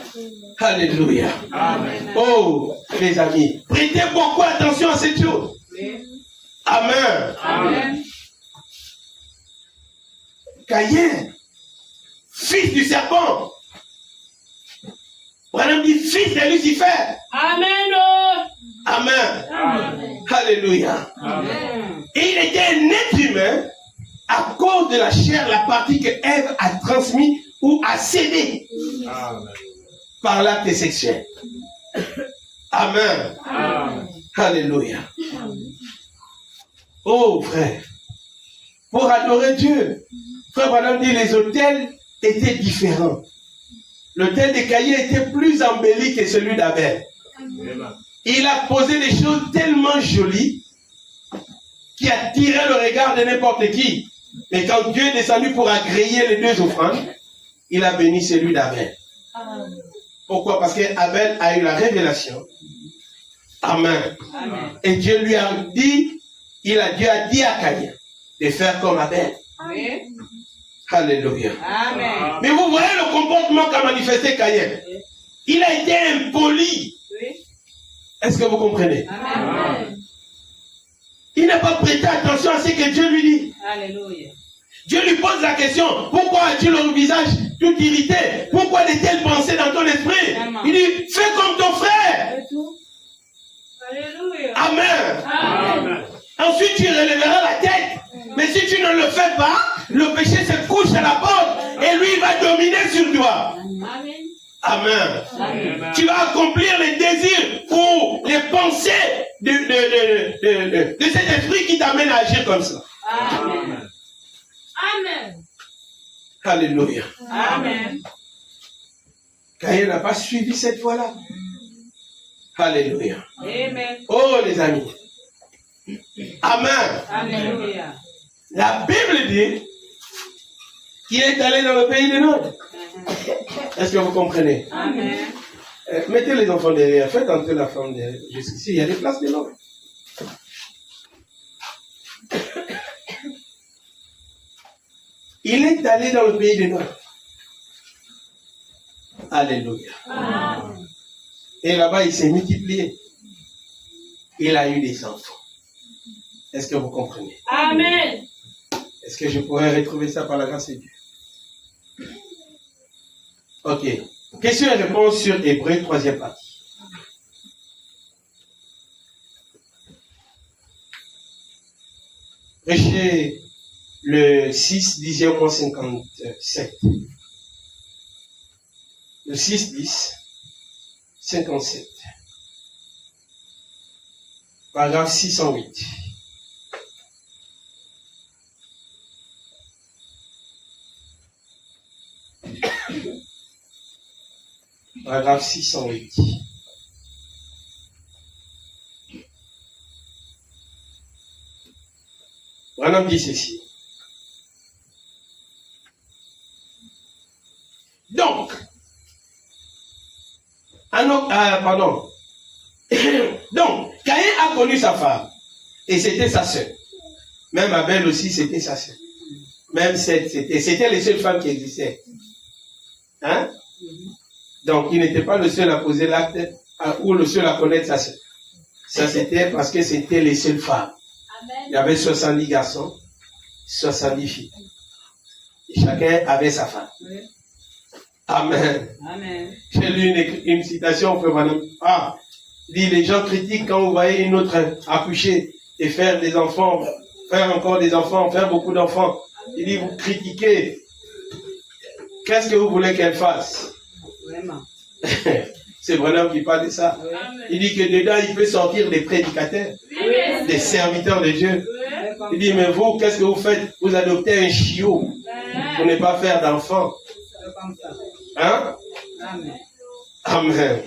Speaker 1: Alléluia.
Speaker 3: Amen.
Speaker 1: Oh, les amis, prêtez beaucoup attention à cette chose. Amen.
Speaker 3: Amen.
Speaker 1: Caïn, fils du serpent. Voilà, dit fils de Lucifer.
Speaker 2: Amen.
Speaker 1: Amen.
Speaker 3: Amen.
Speaker 1: Alléluia.
Speaker 3: Amen.
Speaker 1: Et il était un être humain à cause de la chair, la partie que Ève a transmise ou a cédé
Speaker 3: Amen.
Speaker 1: par l'acte sexuel. Amen.
Speaker 3: Amen.
Speaker 1: Alléluia. Oh frère, pour adorer Dieu, frère Branham dit les autels étaient différents. L'autel de Caïn était plus embelli que celui d'Abel.
Speaker 3: Amen.
Speaker 1: Il a posé des choses tellement jolies qui attiraient le regard de n'importe qui. Mais quand Dieu est descendu pour agréer les deux offrandes, il a béni celui d'Abel. Pourquoi? Parce qu'Abel a eu la révélation. Amen.
Speaker 2: Amen.
Speaker 1: Et Dieu lui a dit, Dieu a dit à Caïn de faire comme Abel.
Speaker 2: Oui.
Speaker 1: Alléluia.
Speaker 2: Amen.
Speaker 1: Mais vous voyez le comportement qu'a manifesté Caïn. Il a été impoli.
Speaker 2: Oui.
Speaker 1: Est-ce que vous comprenez?
Speaker 2: Amen.
Speaker 1: Il n'a pas prêté attention à ce que Dieu lui dit.
Speaker 2: Alléluia.
Speaker 1: Dieu lui pose la question, pourquoi as-tu le visage tout irrité? Pourquoi de telles pensées dans ton esprit?
Speaker 2: Amen.
Speaker 1: Il dit, fais comme ton frère.
Speaker 2: Alléluia.
Speaker 1: Amen.
Speaker 3: Amen.
Speaker 1: Ensuite, tu relèveras la tête. Mais si tu ne le fais pas, le péché se couche à la porte et lui, il va dominer sur toi.
Speaker 2: Amen.
Speaker 1: Amen.
Speaker 3: Amen.
Speaker 1: Tu vas accomplir les désirs ou les pensées de cet esprit qui t'amène à agir comme ça.
Speaker 2: Amen. Amen.
Speaker 1: Alléluia.
Speaker 2: Amen.
Speaker 1: Caïn n'a pas suivi cette voie-là. Alléluia.
Speaker 2: Amen.
Speaker 1: Oh les amis. Amen.
Speaker 2: Alléluia.
Speaker 1: La Bible dit qu'il est allé dans le pays des Nord. Est-ce que vous comprenez?
Speaker 2: Amen.
Speaker 1: Mettez les enfants derrière. Faites entrer la femme derrière. Jusqu'ici, il y a des places de l'homme. Il est allé dans le pays des Nord. Alléluia.
Speaker 2: Amen.
Speaker 1: Et là-bas, il s'est multiplié. Il a eu des enfants. Est-ce que vous comprenez?
Speaker 2: Amen.
Speaker 1: Est-ce que je pourrais retrouver ça par la grâce de Dieu? Ok. Question et réponse sur Hébreux, 3e partie. Prêchez le 6, 10e mois 57. Le 6, 10, 57. Paragraphe 608. Paragraphe 608. Branham dit ceci. Donc, donc, Caïn a connu sa femme, et c'était sa sœur. Même Abel aussi, c'était sa sœur. Même c'était les seules femmes qui existaient. Hein? Donc, il n'était pas le seul à poser l'acte ou le seul à connaître sa sœur. Ça, c'était parce que c'était les seules femmes. Il y avait 70 garçons, 70 filles. Et chacun avait sa femme. Amen.
Speaker 2: Amen.
Speaker 1: J'ai lu une citation, frère Madame. Il dit, les gens critiquent quand vous voyez une autre accoucher et faire des enfants, faire encore des enfants, faire beaucoup d'enfants. Il dit, vous critiquez. Qu'est-ce que vous voulez qu'elle fasse?
Speaker 2: Vraiment.
Speaker 1: C'est Branham qui parle de ça.
Speaker 2: Oui.
Speaker 1: Il dit que dedans, il peut sortir des prédicateurs,
Speaker 2: Oui.
Speaker 1: des serviteurs de Dieu.
Speaker 2: Oui.
Speaker 1: Il dit, mais vous, qu'est-ce que vous faites? Vous adoptez un chiot pour ne pas faire d'enfants.
Speaker 2: C'est comme ça.
Speaker 1: Hein?
Speaker 2: Amen.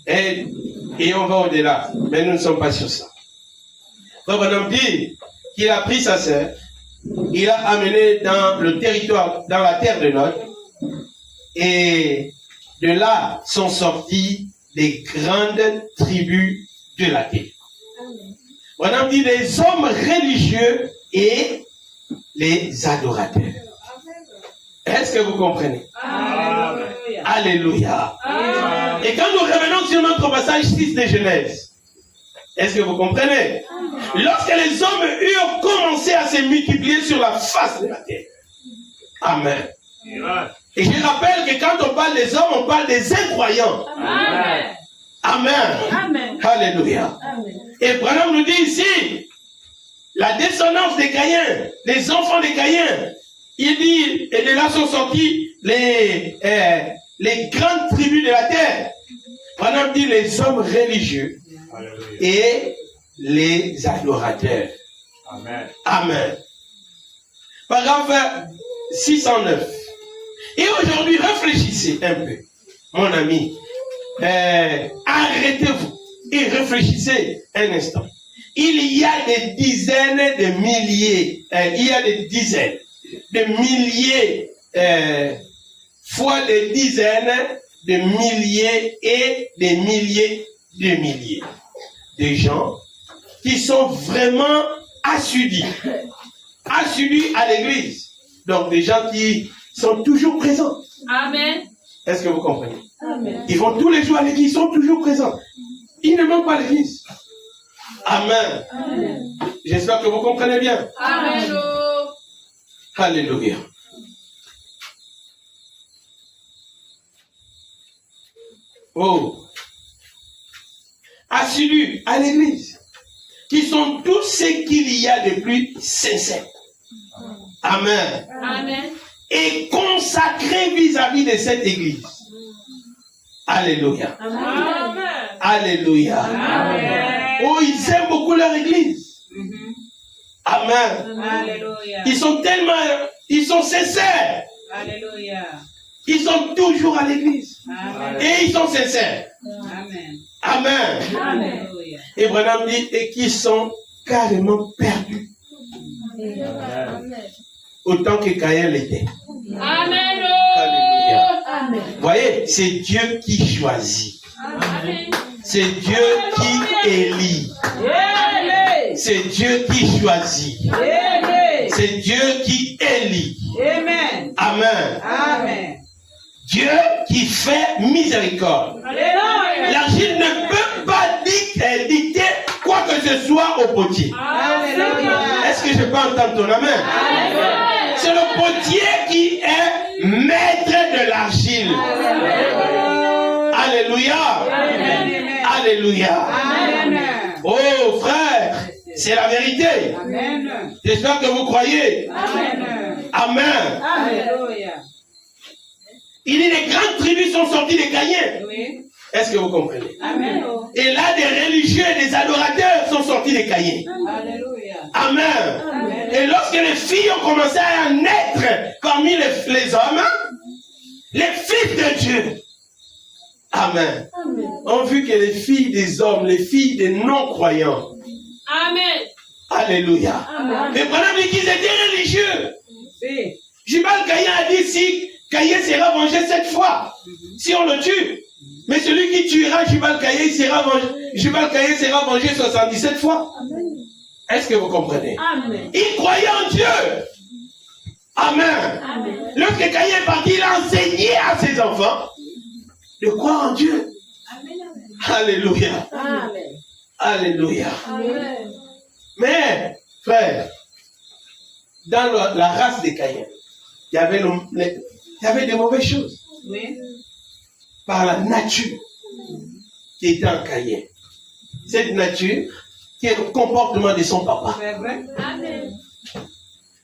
Speaker 1: Amen. Et on va au-delà. Mais nous ne sommes pas sur ça. Donc, Branham dit qu'il a pris sa sœur, il l'a amenée dans le territoire, dans la terre de Lot, et de là sont sorties des grandes tribus de la terre. Branham dit les hommes religieux et les adorateurs. Est-ce que vous comprenez?
Speaker 2: Alléluia.
Speaker 1: Alléluia.
Speaker 2: Amen.
Speaker 1: Et quand nous revenons sur notre passage 6 de Genèse, est-ce que vous comprenez? Lorsque les hommes eurent commencé à se multiplier sur la face de la terre. Amen. Et je rappelle que quand on parle des hommes, on parle des incroyants.
Speaker 2: Amen.
Speaker 1: Amen.
Speaker 2: Amen.
Speaker 1: Alléluia. Et Branham nous dit ici, la descendance des Caïens, les enfants des Caïens, il dit, et de là sont sortis les grandes tribus de la terre. Branham dit les hommes religieux et les adorateurs.
Speaker 3: Amen.
Speaker 1: Amen. Paragraphe 609. Et aujourd'hui, réfléchissez un peu, mon ami. Arrêtez-vous et réfléchissez un instant. Il y a des dizaines de milliers, il y a des dizaines de milliers, fois des dizaines de milliers et des milliers de milliers de gens qui sont vraiment assidus à l'église. Donc des gens qui sont toujours présents.
Speaker 2: Amen.
Speaker 1: Est-ce que vous comprenez?
Speaker 2: Amen.
Speaker 1: Ils vont tous les jours à l'église, ils sont toujours présents. Ils ne manquent pas l'église. Amen.
Speaker 2: Amen.
Speaker 1: J'espère que vous comprenez bien.
Speaker 2: Amen.
Speaker 1: Alléluia. Oh. Assidus à l'église, qui sont tous ce qu'il y a de plus sincère. Amen.
Speaker 2: Amen.
Speaker 1: Et consacrés vis-à-vis de cette église. Alléluia.
Speaker 2: Amen.
Speaker 1: Alléluia.
Speaker 2: Amen.
Speaker 1: Oh, ils aiment beaucoup leur église. Amen.
Speaker 2: Alléluia.
Speaker 1: Ils sont sincères.
Speaker 2: Alléluia.
Speaker 1: Ils sont toujours à l'église.
Speaker 2: Amen.
Speaker 1: Et ils sont sincères.
Speaker 2: Amen.
Speaker 1: Amen.
Speaker 2: Alléluia.
Speaker 1: Et Branham dit, et qui sont carrément perdus. Autant que Caïn l'était.
Speaker 2: Amen.
Speaker 1: Alléluia.
Speaker 2: Amen.
Speaker 1: Voyez, c'est Dieu qui choisit.
Speaker 2: Amen.
Speaker 1: C'est Dieu qui élit. C'est Dieu qui choisit. C'est Dieu qui élit.
Speaker 2: Amen.
Speaker 1: Amen.
Speaker 2: Amen.
Speaker 1: Dieu qui fait miséricorde.
Speaker 2: Alléluia.
Speaker 1: L'argile ne peut pas dicter quoi que ce soit au potier.
Speaker 2: Alléluia.
Speaker 1: Est-ce que je peux entendre ton amen? C'est le potier qui est maître de l'argile. Alléluia. Alléluia. Oh frère, c'est la vérité.
Speaker 2: Amen.
Speaker 1: J'espère que vous croyez.
Speaker 2: Amen.
Speaker 1: Amen.
Speaker 2: Alléluia.
Speaker 1: Il dit les grandes tribus sont sorties des Caïens.
Speaker 2: Oui.
Speaker 1: Est-ce que vous comprenez?
Speaker 2: Amen.
Speaker 1: Et là, des religieux et des adorateurs sont sortis des Caïens.
Speaker 2: Alléluia.
Speaker 1: Amen.
Speaker 2: Amen.
Speaker 1: Et lorsque les filles ont commencé à naître parmi les hommes, les fils de Dieu, Amen, ont vu que les filles des hommes, les filles des non-croyants,
Speaker 2: Amen.
Speaker 1: Alléluia.
Speaker 2: Amen.
Speaker 1: Mais Branham dit qu'ils étaient religieux.
Speaker 2: Oui.
Speaker 1: Jubal Caïn a dit si Caïn sera vengé 7 fois, si on le tue. Mais celui qui tuera Jubal Caïn sera vengé. Jubal Caïn sera vengé 77 fois. Est-ce que vous comprenez?
Speaker 2: Amen.
Speaker 1: Il croyait en Dieu. Amen.
Speaker 2: Amen.
Speaker 1: Lorsque Caïn est parti, il a enseigné à ses enfants de croire en Dieu. Alléluia.
Speaker 2: Amen.
Speaker 1: Alléluia.
Speaker 2: Amen.
Speaker 1: Mais, frère, dans la race des Caïens, il y avait des mauvaises choses.
Speaker 2: Oui.
Speaker 1: Par la nature qui était en Caïen. Cette nature qui est le comportement de son papa.
Speaker 2: C'est vrai.
Speaker 4: Amen.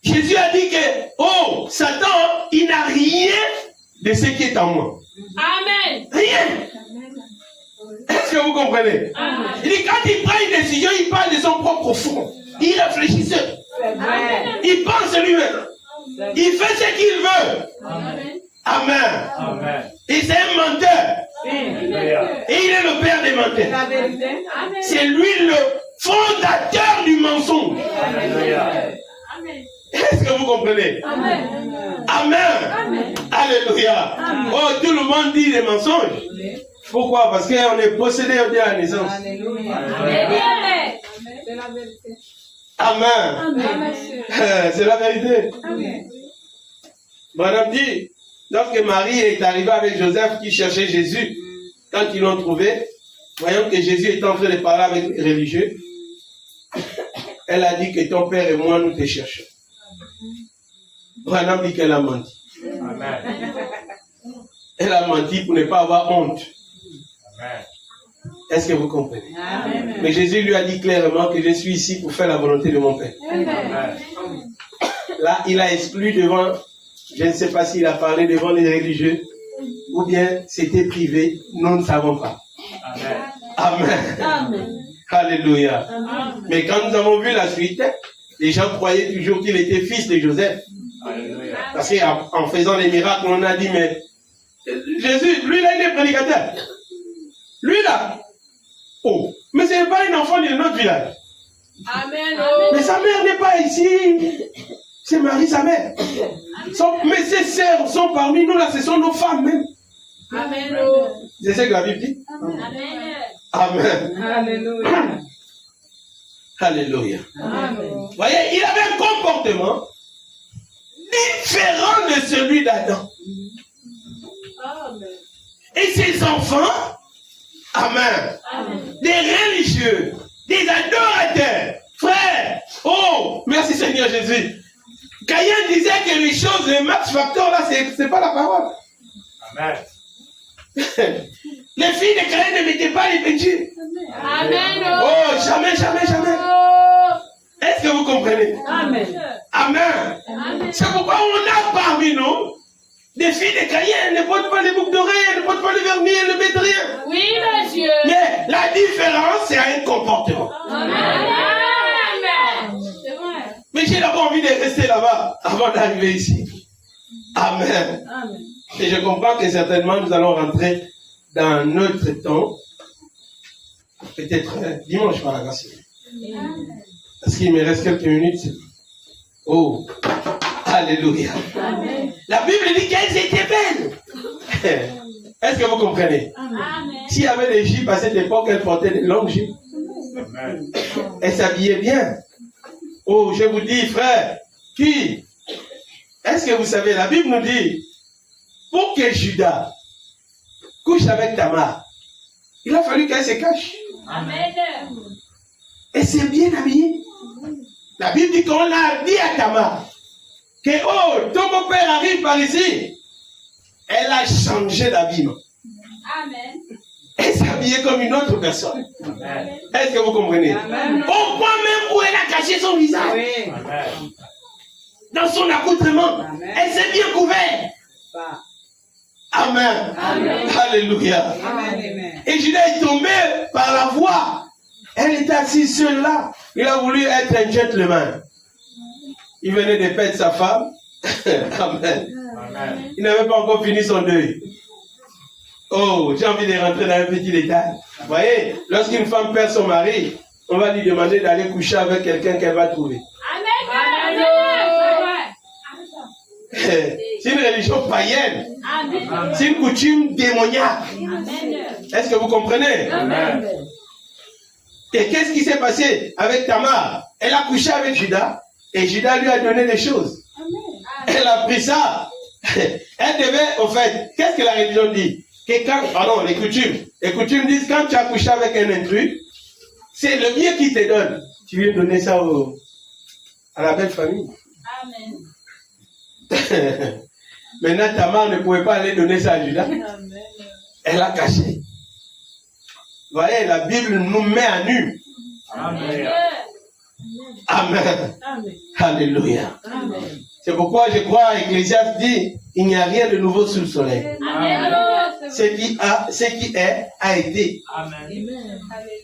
Speaker 1: Jésus a dit que, oh, Satan, il n'a rien de ce qui est en moi.
Speaker 4: Amen.
Speaker 1: Rien. Est-ce que vous comprenez?
Speaker 4: Amen.
Speaker 1: Il dit, quand il prend une décision, il parle de son propre fond. Il réfléchit seul.
Speaker 2: C'est vrai.
Speaker 1: Il pense lui-même. Il fait ce qu'il veut.
Speaker 4: Amen.
Speaker 1: Amen.
Speaker 3: Amen.
Speaker 1: Et c'est un menteur.
Speaker 3: Alléluia.
Speaker 1: Et il est le père des
Speaker 2: C'est
Speaker 1: menteurs.
Speaker 2: la vérité.
Speaker 4: Amen.
Speaker 1: C'est lui le fondateur du mensonge.
Speaker 3: Alléluia.
Speaker 4: Amen.
Speaker 1: Est-ce que vous comprenez?
Speaker 4: Amen.
Speaker 1: Amen. Alléluia. Oh, tout le monde dit des mensonges.
Speaker 2: Oui.
Speaker 1: Pourquoi? Parce qu'on est possédé dès la naissance.
Speaker 2: Alléluia.
Speaker 4: Amen.
Speaker 2: C'est la vérité.
Speaker 1: Amen.
Speaker 4: Amen.
Speaker 1: C'est la vérité.
Speaker 2: Amen.
Speaker 1: Madame dit, lorsque Marie est arrivée avec Joseph qui cherchait Jésus, quand ils l'ont trouvé, voyant que Jésus était en train de parler avec les religieux, elle a dit que ton père et moi, nous te cherchons. Madame dit qu'elle a menti.
Speaker 3: Amen.
Speaker 1: Elle a menti pour ne pas avoir honte.
Speaker 3: Amen.
Speaker 1: Est-ce que vous comprenez?
Speaker 2: Amen.
Speaker 1: Mais Jésus lui a dit clairement que je suis ici pour faire la volonté de mon Père.
Speaker 3: Amen.
Speaker 1: Là, il a exclu devant, je ne sais pas s'il a parlé devant les religieux, ou bien c'était privé, nous ne savons pas.
Speaker 3: Amen.
Speaker 1: Amen.
Speaker 4: Amen.
Speaker 1: Alléluia.
Speaker 4: Amen.
Speaker 1: Mais quand nous avons vu la suite, les gens croyaient toujours qu'il était fils de Joseph.
Speaker 3: Alléluia.
Speaker 1: Parce qu'en faisant les miracles, on a dit, mais Jésus, lui là, il est prédicateur. Lui là, oh, mais ce n'est pas un enfant de notre village.
Speaker 4: Amen.
Speaker 1: Mais sa mère n'est pas ici. C'est Marie, sa mère. Mais ses sœurs sont parmi nous là, ce sont nos femmes même.
Speaker 4: Amen.
Speaker 1: C'est ce que la Bible dit.
Speaker 4: Amen.
Speaker 1: Amen.
Speaker 2: Alléluia.
Speaker 1: Alléluia.
Speaker 2: Amen.
Speaker 1: Vous voyez, il avait un comportement différent de celui d'Adam.
Speaker 4: Amen.
Speaker 1: Et ses enfants, amen,
Speaker 4: Amen.
Speaker 1: des religieux, des adorateurs, frères, oh, merci Seigneur Jésus. Caïn disait que les choses, les max facteurs là, c'est pas la parole.
Speaker 3: Amen.
Speaker 1: Les filles de Caïn ne mettaient pas les péchés.
Speaker 4: Amen.
Speaker 1: Oh, jamais, jamais, jamais. Est-ce que vous comprenez?
Speaker 2: Amen.
Speaker 1: Amen.
Speaker 4: Amen.
Speaker 1: C'est pourquoi on a parmi nous des filles de Caïn, elles ne portent pas les boucles d'oreilles, elles ne portent pas le vernis, elles ne mettent rien.
Speaker 4: Oui, monsieur.
Speaker 1: Mais la différence, c'est un comportement.
Speaker 4: Amen. C'est vrai.
Speaker 1: Mais j'ai d'abord envie de rester là-bas avant d'arriver ici. Amen.
Speaker 2: Amen.
Speaker 1: Et je comprends que certainement nous allons rentrer dans notre temps. Peut-être dimanche par la grâce. Parce qu'il me reste quelques minutes. Oh, alléluia.
Speaker 4: Amen.
Speaker 1: La Bible dit qu'elles étaient belles. Est-ce que vous comprenez?
Speaker 4: Amen.
Speaker 1: S'il y avait des jupes à cette époque, elles portaient des longues jupes.
Speaker 3: Amen.
Speaker 1: Elles s'habillaient bien. Oh, je vous dis, frère, qui? Est-ce que vous savez, la Bible nous dit, pour que Judas couche avec Tamar, il a fallu qu'elle se cache.
Speaker 4: Amen.
Speaker 1: Et c'est bien habillé. La Bible dit qu'on a dit à Tamar que, oh, ton beau-père arrive par ici. Elle a changé d'habillement.
Speaker 4: Amen.
Speaker 1: Elle s'est habillée comme une autre personne.
Speaker 3: Amen.
Speaker 1: Est-ce que vous comprenez?
Speaker 2: Amen.
Speaker 1: Au point même où elle a caché son visage.
Speaker 2: Oui.
Speaker 3: Amen.
Speaker 1: Dans son accoutrement.
Speaker 2: Amen.
Speaker 1: Elle s'est bien couverte.
Speaker 2: Bah.
Speaker 1: Amen.
Speaker 4: Amen.
Speaker 1: Alléluia.
Speaker 2: Amen.
Speaker 1: Et Judas est tombé par la voie. Elle était assise seule là. Il a voulu être un gentleman. Il venait de perdre sa femme. Amen.
Speaker 3: Amen.
Speaker 1: Il n'avait pas encore fini son deuil. Oh, j'ai envie de rentrer dans un petit détail. Vous voyez, lorsqu'une femme perd son mari, on va lui demander d'aller coucher avec quelqu'un qu'elle va trouver.
Speaker 4: Amen.
Speaker 1: C'est une religion païenne.
Speaker 4: Amen.
Speaker 1: C'est une coutume démoniaque.
Speaker 4: Amen.
Speaker 1: Est-ce que vous comprenez?
Speaker 3: Amen.
Speaker 1: Et qu'est-ce qui s'est passé avec Tamar? Elle a couché avec Judas et Judas lui a donné des choses. Elle a pris ça. Elle devait, au fait, qu'est-ce que la religion dit? que quand, pardon, les coutumes disent quand tu as couché avec un intrus, c'est le bien qui te donne. Tu viens donner ça à la belle famille.
Speaker 4: Amen.
Speaker 1: Maintenant, Tamar ne pouvait pas aller donner ça à Judas. Elle a caché. Vous voyez, la Bible nous met à nu.
Speaker 3: Amen.
Speaker 1: Amen.
Speaker 2: Amen.
Speaker 1: Alléluia.
Speaker 2: Amen.
Speaker 1: C'est pourquoi je crois, Ecclésiaste dit, il n'y a rien de nouveau sous le soleil.
Speaker 4: Amen.
Speaker 1: Ce qui est, a été.
Speaker 3: Amen.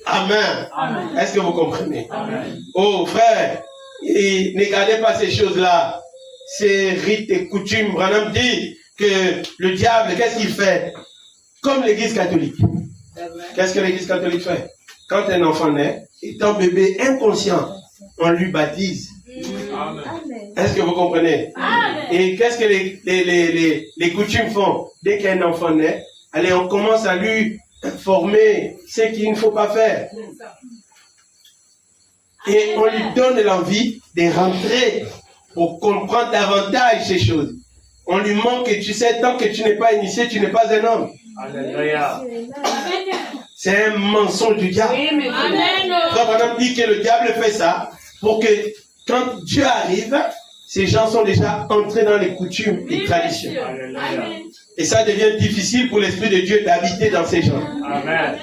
Speaker 1: Amen.
Speaker 3: Amen.
Speaker 1: Est-ce que vous comprenez?
Speaker 3: Amen.
Speaker 1: Oh frère, et ne gardez pas ces choses-là. Ces rites et coutumes. Branham dit que le diable, qu'est-ce qu'il fait? Comme l'église catholique. Qu'est-ce que l'église catholique fait? Quand un enfant naît, étant bébé inconscient, on lui baptise.
Speaker 3: Amen.
Speaker 1: Est-ce que vous comprenez?
Speaker 4: Amen.
Speaker 1: Et qu'est-ce que les coutumes font? Dès qu'un enfant naît, allez, on commence à lui informer ce qu'il ne faut pas faire. Et on lui donne l'envie de rentrer pour comprendre davantage ces choses. On lui montre que tu sais, tant que tu n'es pas initié, tu n'es pas un homme.
Speaker 3: Alléluia.
Speaker 1: C'est un mensonge du diable.
Speaker 4: Amen.
Speaker 1: Frère Branham dit que le diable fait ça pour que quand Dieu arrive, ces gens sont déjà entrés dans les coutumes et traditions.
Speaker 3: Alléluia.
Speaker 4: Amen.
Speaker 1: Et ça devient difficile pour l'Esprit de Dieu d'habiter dans ces gens.
Speaker 3: Amen.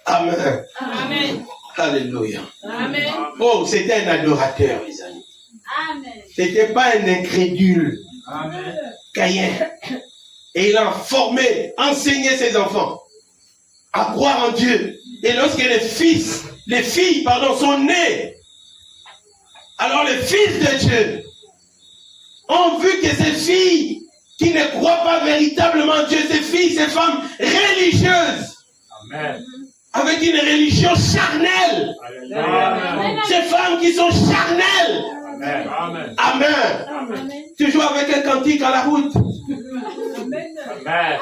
Speaker 1: Amen.
Speaker 4: Amen.
Speaker 1: Alléluia.
Speaker 4: Amen.
Speaker 1: Oh, c'était un adorateur, les amis.
Speaker 4: Amen.
Speaker 1: C'était pas un incrédule.
Speaker 3: Amen.
Speaker 1: Caïn. Et il a formé, enseigné ses enfants à croire en Dieu. Et lorsque les filles, sont nés, alors les fils de Dieu ont vu que ces filles qui ne croient pas véritablement en Dieu, ces filles, ces femmes religieuses,
Speaker 3: Amen.
Speaker 1: avec une religion charnelle,
Speaker 3: Alléluia.
Speaker 1: ces femmes qui sont charnelles.
Speaker 3: Amen. Amen.
Speaker 1: Amen.
Speaker 4: Amen.
Speaker 1: Toujours avec un cantique à la route.
Speaker 3: Amen.
Speaker 4: Amen.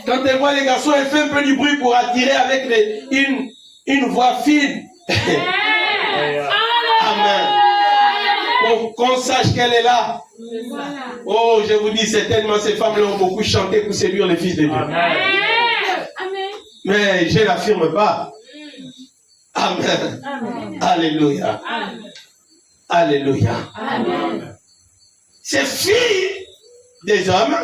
Speaker 1: Quand elle voit les garçons, elle fait un peu du bruit pour attirer avec une voix fine. Amen. Pour qu'on sache qu'elle est là. Oh, je vous dis, certainement ces femmes-là ont beaucoup chanté pour séduire les fils de Dieu.
Speaker 3: Amen.
Speaker 4: Amen.
Speaker 1: Mais je ne l'affirme pas. Amen. Alléluia. Alléluia.
Speaker 3: Amen.
Speaker 1: Ces filles des hommes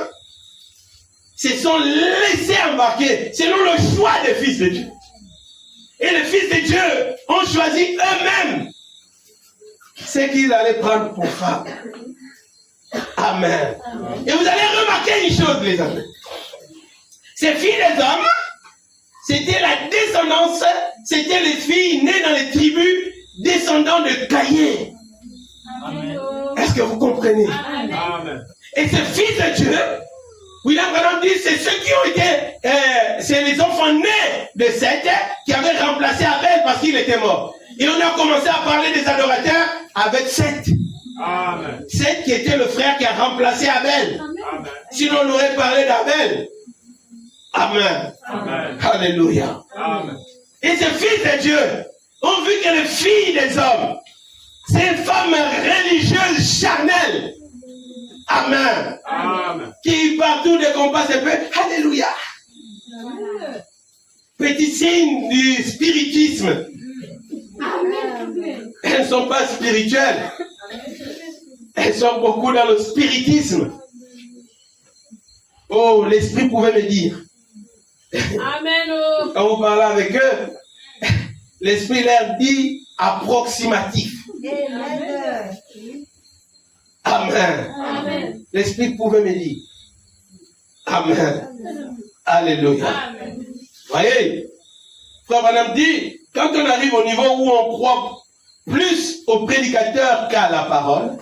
Speaker 1: se sont laissées embarquer selon le choix des fils de Dieu. Et les fils de Dieu ont choisi eux-mêmes ce qu'ils allaient prendre pour femme. Amen. Et vous allez remarquer une chose, les amis. Ces filles des hommes, c'était la descendance, c'était les filles nées dans les tribus descendants de Caïn.
Speaker 3: Amen.
Speaker 1: Est-ce que vous comprenez?
Speaker 3: Amen.
Speaker 1: Et ces fils de Dieu, William Branham dit, c'est ceux qui ont été, c'est les enfants nés de Seth qui avaient remplacé Abel parce qu'il était mort. Et on a commencé à parler des adorateurs avec Seth.
Speaker 3: Amen.
Speaker 1: Seth qui était le frère qui a remplacé Abel.
Speaker 3: Amen.
Speaker 1: Sinon on aurait parlé d'Abel. Amen.
Speaker 3: Amen.
Speaker 1: Alléluia.
Speaker 3: Amen.
Speaker 1: Et ces fils de Dieu ont vu que les filles des hommes, c'est une femme religieuse charnelle. Amen.
Speaker 3: Amen.
Speaker 1: Qui partout dès qu'on passe un peu, alléluia. Petit signe du spiritisme. Elles ne sont pas spirituelles. Elles sont beaucoup dans le spiritisme. Oh, l'esprit pouvait me dire.
Speaker 4: Amen.
Speaker 1: Quand vous parlez avec eux, l'esprit leur dit approximatif. Amen.
Speaker 4: Amen.
Speaker 1: L'esprit pouvait me dire. Amen. Alléluia.
Speaker 4: Amen.
Speaker 1: Voyez, Frère Branham dit, quand on arrive au niveau où on croit plus au prédicateur qu'à la parole,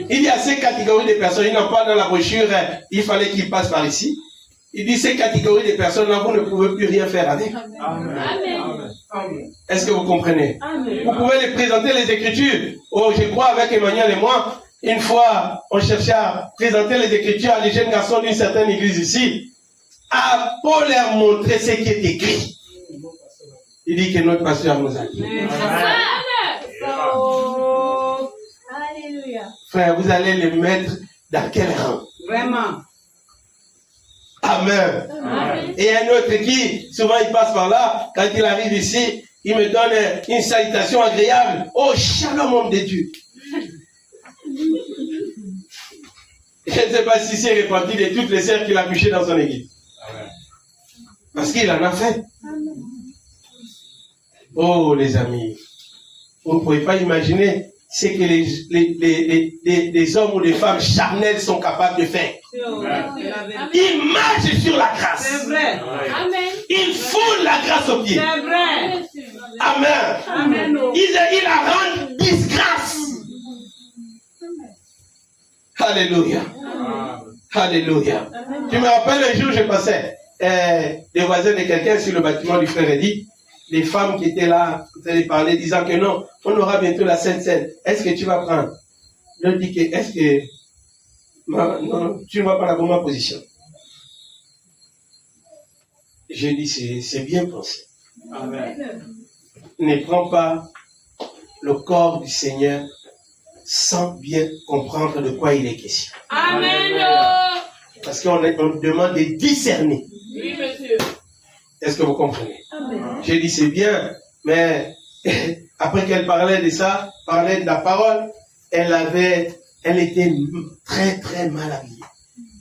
Speaker 1: il y a ces catégories de personnes, il n'en parle dans la brochure, il fallait qu'il passe par ici. Il dit, ces catégories de personnes-là, vous ne pouvez plus rien faire avec.
Speaker 3: Amen.
Speaker 4: Amen.
Speaker 1: Est-ce que vous comprenez? Vous pouvez les présenter les Écritures. Oh, je crois avec Emmanuel et moi, une fois, on cherchait à présenter les Écritures à des jeunes garçons d'une certaine église ici, pour leur montrer ce qui est écrit. Il dit que notre pasteur nous a dit.
Speaker 2: Alléluia.
Speaker 1: Frère, vous allez les mettre dans quel rang?
Speaker 2: Vraiment.
Speaker 1: Amen.
Speaker 4: Amen.
Speaker 1: Et un autre qui, souvent il passe par là, quand il arrive ici, il me donne une salutation agréable. Oh, shalom, homme de Dieu. Je ne sais pas si c'est réparti de toutes les sœurs qu'il a couchées dans son église. Parce qu'il en a fait. Oh, les amis, vous ne pouvez pas imaginer ce que les hommes ou les femmes charnelles sont capables de faire. Ils marchent sur la grâce.
Speaker 2: C'est vrai.
Speaker 4: Amen.
Speaker 1: Ils foulent la grâce aux pieds.
Speaker 2: C'est vrai.
Speaker 1: Amen.
Speaker 2: Amen.
Speaker 1: Ils la rendent disgrâce. Alléluia. Alléluia. Je me rappelle un jour, je passais des voisins de quelqu'un sur le bâtiment du frère Eddy. Les femmes qui étaient là, vous allez parler, disant que non, on aura bientôt la Sainte Seine. Est-ce que tu vas prendre? Je leur dis que, est-ce que, non, tu ne vas pas la bonne position. Je dis, c'est bien pensé.
Speaker 3: Amen.
Speaker 1: Ne prends pas le corps du Seigneur sans bien comprendre de quoi il est question.
Speaker 4: Amen.
Speaker 1: Parce qu'on demande de discerner.
Speaker 4: Oui, monsieur.
Speaker 1: Est-ce que vous comprenez? J'ai dit c'est bien, mais après qu'elle parlait de ça, parlait de la parole, elle était très très mal habillée.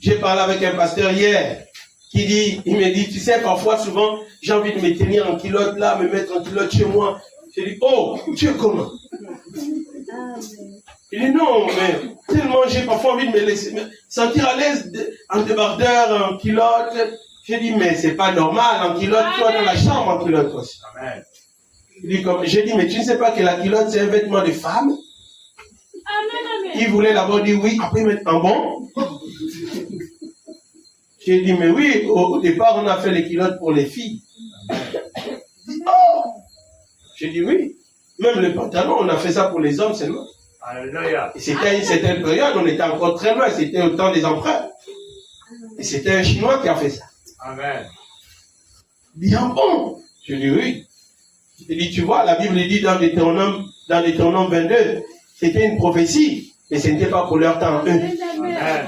Speaker 1: J'ai parlé avec un pasteur hier, il me dit, tu sais, parfois, souvent, j'ai envie de me tenir en culotte là, me mettre en culotte chez moi. J'ai dit, oh, tu es comment? Il dit, non, mais tellement j'ai parfois envie de me laisser me sentir à l'aise en débardeur, en culotte. J'ai dit, mais c'est pas normal, en culotte, toi dans la chambre en culotte aussi.
Speaker 3: Amen.
Speaker 1: J'ai dit, mais tu ne sais pas que la culotte, c'est un vêtement de femme?
Speaker 4: Amen.
Speaker 1: Il voulait d'abord dire oui, après mettre en bon. J'ai dit, mais oui, au départ, on a fait les culottes pour les filles. Oh! J'ai dit, oui. Même les pantalons, on a fait ça pour les hommes seulement.
Speaker 3: Alléluia.
Speaker 1: Et c'était à une certaine période, on était encore très loin, c'était au temps des empereurs. Et c'était un Chinois qui a fait ça.
Speaker 3: Amen.
Speaker 1: Bien bon. Je dis oui. Il dit, tu vois, la Bible dit dans Deutéronome 22, c'était une prophétie, mais ce n'était pas pour leur temps, eux.
Speaker 3: Amen.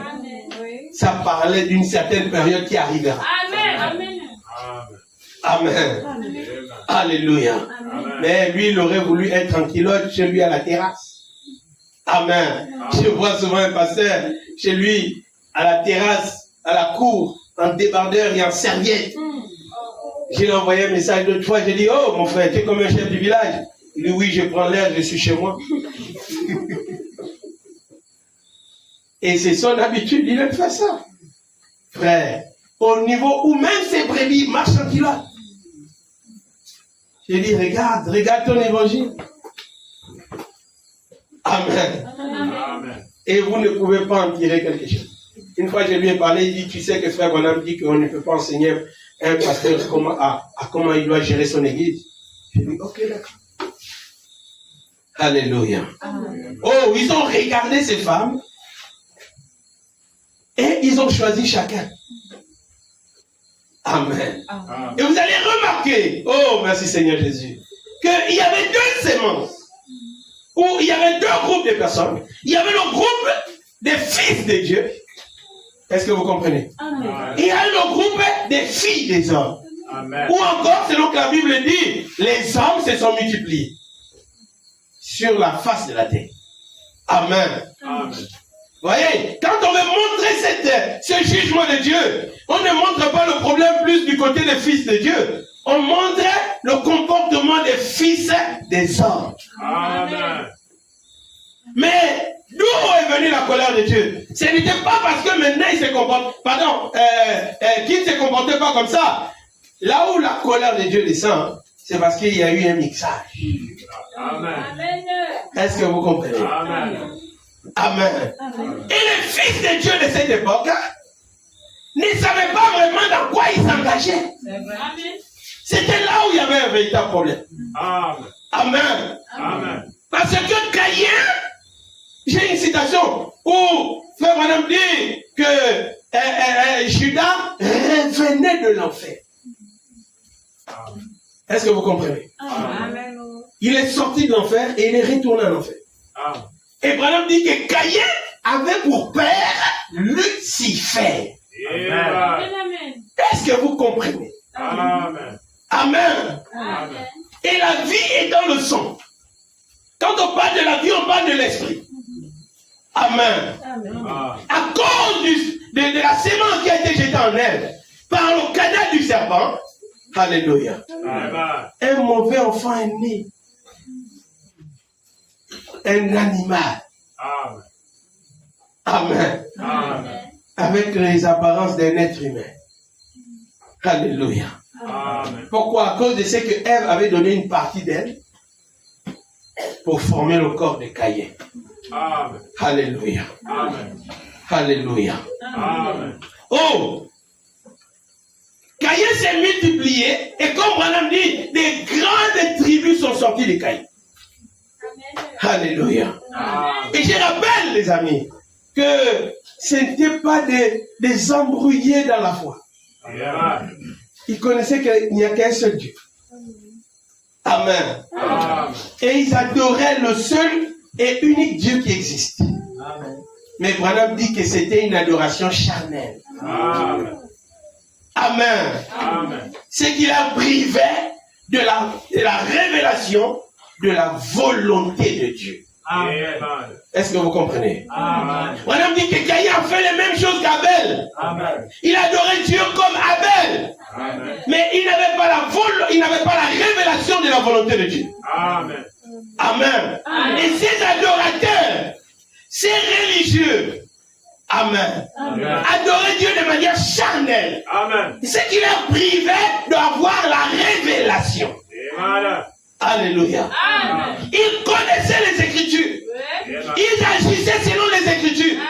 Speaker 1: Ça parlait d'une certaine période qui arrivera.
Speaker 4: Amen. Amen.
Speaker 1: Amen.
Speaker 3: Amen.
Speaker 1: Alléluia.
Speaker 3: Amen.
Speaker 1: Mais lui, il aurait voulu être en culotte chez lui à la terrasse. Amen. Je vois souvent un pasteur chez lui à la terrasse, à la cour, en débardeur et en serviette. Je lui ai envoyé un message l'autre fois, j'ai dit, oh mon frère, tu es comme un chef du village. Il dit, oui, je prends l'air, je suis chez moi. Et c'est son habitude, il aime faire ça. Frère, au niveau où même ses brebis marchent en culotte. J'ai dit, regarde ton évangile. Amen.
Speaker 3: Amen.
Speaker 1: Et vous ne pouvez pas en tirer quelque chose. Une fois, je lui ai parlé, il dit, tu sais que frère Bonhomme dit qu'on ne peut pas enseigner un pasteur comment il doit gérer son église. J'ai dit, ok, d'accord. Alléluia. Oh, ils ont regardé ces femmes et ils ont choisi chacun. Amen.
Speaker 3: Amen.
Speaker 1: Et vous allez remarquer, oh merci Seigneur Jésus, qu'il y avait deux sémences, où il y avait deux groupes de personnes. Il y avait le groupe des fils de Dieu. Est-ce que vous comprenez?
Speaker 3: Amen.
Speaker 1: Et il y a le groupe des filles des hommes.
Speaker 3: Amen.
Speaker 1: Ou encore, selon que la Bible dit, les hommes se sont multipliés sur la face de la terre. Amen.
Speaker 3: Amen.
Speaker 1: Voyez, quand on veut montrer ce jugement de Dieu, on ne montre pas le problème plus du côté des fils de Dieu. On montre le comportement des fils des hommes.
Speaker 3: Amen.
Speaker 1: Mais d'où est venue la colère de Dieu? Ce n'était pas parce que maintenant il se comporte, qu'il ne se comportait pas comme ça. Là où la colère de Dieu descend, c'est parce qu'il y a eu un mixage.
Speaker 3: Amen.
Speaker 4: Amen.
Speaker 1: Est-ce que vous comprenez?
Speaker 3: Amen.
Speaker 1: Amen. Et les fils de Dieu de cette époque ne savaient pas vraiment dans quoi ils s'engageaient.
Speaker 4: Amen.
Speaker 1: C'était là où il y avait un véritable problème.
Speaker 3: Amen.
Speaker 1: Amen.
Speaker 3: Amen.
Speaker 1: Parce que Caïn, j'ai une citation où Frère Madame dit que Judas revenait de l'enfer. Est-ce que vous comprenez?
Speaker 2: Amen.
Speaker 1: Il est sorti de l'enfer et il est retourné en enfer.
Speaker 3: Amen.
Speaker 1: Et Branham dit que Caïn avait pour père Lucifer.
Speaker 3: Amen.
Speaker 4: Amen.
Speaker 1: Est-ce que vous comprenez?
Speaker 3: Amen.
Speaker 1: Amen.
Speaker 3: Amen.
Speaker 1: Et la vie est dans le sang. Quand on parle de la vie, on parle de l'esprit. Amen.
Speaker 2: Amen.
Speaker 1: À cause de la sémence qui a été jetée en elle, par le canal du serpent, alléluia,
Speaker 3: Amen.
Speaker 1: un mauvais enfant est né. Un animal.
Speaker 3: Amen.
Speaker 1: Amen.
Speaker 3: Amen.
Speaker 1: Avec les apparences d'un être humain. Alléluia.
Speaker 3: Amen.
Speaker 1: Pourquoi? À cause de ce que Ève avait donné une partie d'elle pour former le corps de Caïn.
Speaker 3: Amen.
Speaker 1: Alléluia.
Speaker 3: Amen.
Speaker 1: Alléluia.
Speaker 3: Amen.
Speaker 1: Oh! Caïn s'est multiplié et comme Branham dit, des grandes tribus sont sorties de Caïn. Alléluia.
Speaker 3: Amen.
Speaker 1: Et je rappelle, les amis, que ce n'était pas des embrouillés dans la foi.
Speaker 3: Amen.
Speaker 1: Ils connaissaient qu'il n'y a qu'un seul Dieu. Amen.
Speaker 3: Amen.
Speaker 1: Et ils adoraient le seul et unique Dieu qui existe.
Speaker 3: Amen.
Speaker 1: Mais Branham dit que c'était une adoration charnelle.
Speaker 3: Amen.
Speaker 1: Amen.
Speaker 3: Amen.
Speaker 1: C'est qu'il a privé de la révélation de la volonté de Dieu.
Speaker 3: Amen.
Speaker 1: Est-ce que vous comprenez?
Speaker 3: Amen.
Speaker 1: Branham dit que Caïn a fait les mêmes choses qu'Abel.
Speaker 3: Amen.
Speaker 1: Il adorait Dieu comme Abel.
Speaker 3: Amen.
Speaker 1: Mais il n'avait pas la révélation de la volonté de Dieu.
Speaker 3: Amen.
Speaker 1: Amen.
Speaker 4: Amen.
Speaker 1: Et ces adorateurs, ces religieux, Amen, adoraient Dieu de manière charnelle.
Speaker 3: Amen.
Speaker 1: C'est qu'il a privé d'avoir la révélation.
Speaker 3: Amen.
Speaker 1: Alléluia.
Speaker 4: Amen.
Speaker 1: Ils connaissaient les Écritures. Ils agissaient selon les Écritures.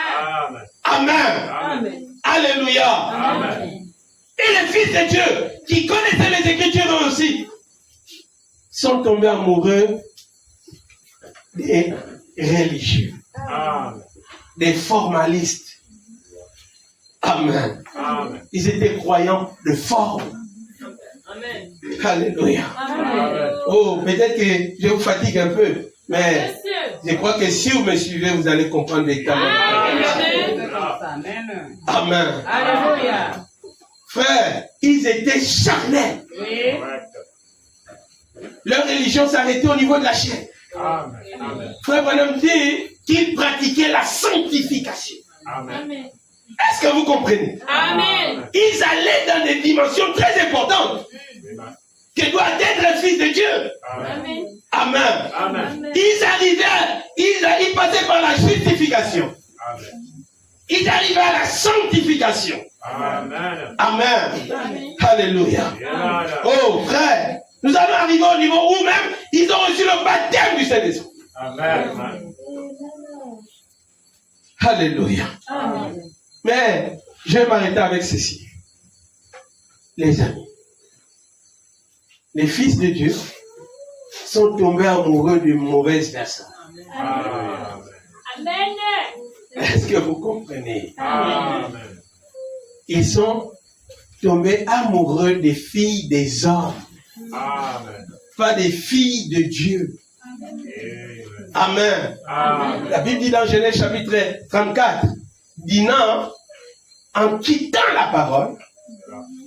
Speaker 3: Amen.
Speaker 1: Amen.
Speaker 2: Amen.
Speaker 1: Alléluia.
Speaker 3: Amen.
Speaker 1: Et les fils de Dieu, qui connaissaient les Écritures eux aussi, sont tombés amoureux des religieux,
Speaker 3: Amen.
Speaker 1: des formalistes. Amen.
Speaker 3: Amen.
Speaker 1: Ils étaient croyants de forme.
Speaker 4: Amen.
Speaker 1: Alléluia.
Speaker 3: Amen.
Speaker 1: Oh, peut-être que je vous fatigue un peu, mais
Speaker 4: Monsieur.
Speaker 1: je crois que si vous me suivez, vous allez comprendre les temps.
Speaker 2: Amen.
Speaker 1: Amen.
Speaker 2: Alléluia.
Speaker 1: Frère, ils étaient charnels.
Speaker 2: Oui.
Speaker 1: Leur religion s'arrêtait au niveau de la chair.
Speaker 3: Amen. Amen.
Speaker 1: Frère Branham dit qu'ils pratiquaient la sanctification.
Speaker 3: Amen.
Speaker 4: Amen.
Speaker 1: Est-ce que vous comprenez?
Speaker 4: Amen.
Speaker 1: Ils allaient dans des dimensions très importantes que doit être le Fils de Dieu.
Speaker 3: Amen.
Speaker 4: Amen.
Speaker 1: Amen.
Speaker 3: Amen.
Speaker 1: Ils arrivaient, ils passaient par la justification.
Speaker 3: Amen.
Speaker 1: Ils arrivaient à la sanctification.
Speaker 3: Amen.
Speaker 1: Amen.
Speaker 4: Amen.
Speaker 1: Alléluia.
Speaker 3: Amen.
Speaker 1: Oh frère, nous allons arriver au niveau où même ils ont reçu le baptême du Saint-Esprit.
Speaker 3: Amen.
Speaker 1: Alléluia.
Speaker 2: Amen.
Speaker 1: Mais je vais m'arrêter avec ceci. Les amis, les fils de Dieu sont tombés amoureux d'une mauvaise personne.
Speaker 3: Amen.
Speaker 4: Amen.
Speaker 1: Est-ce que vous comprenez?
Speaker 3: Amen.
Speaker 1: Ils sont tombés amoureux des filles des hommes,
Speaker 3: Amen.
Speaker 1: pas des filles de Dieu. Amen.
Speaker 3: Amen.
Speaker 1: La Bible dit dans Genèse chapitre 34, Dinah, en quittant la parole,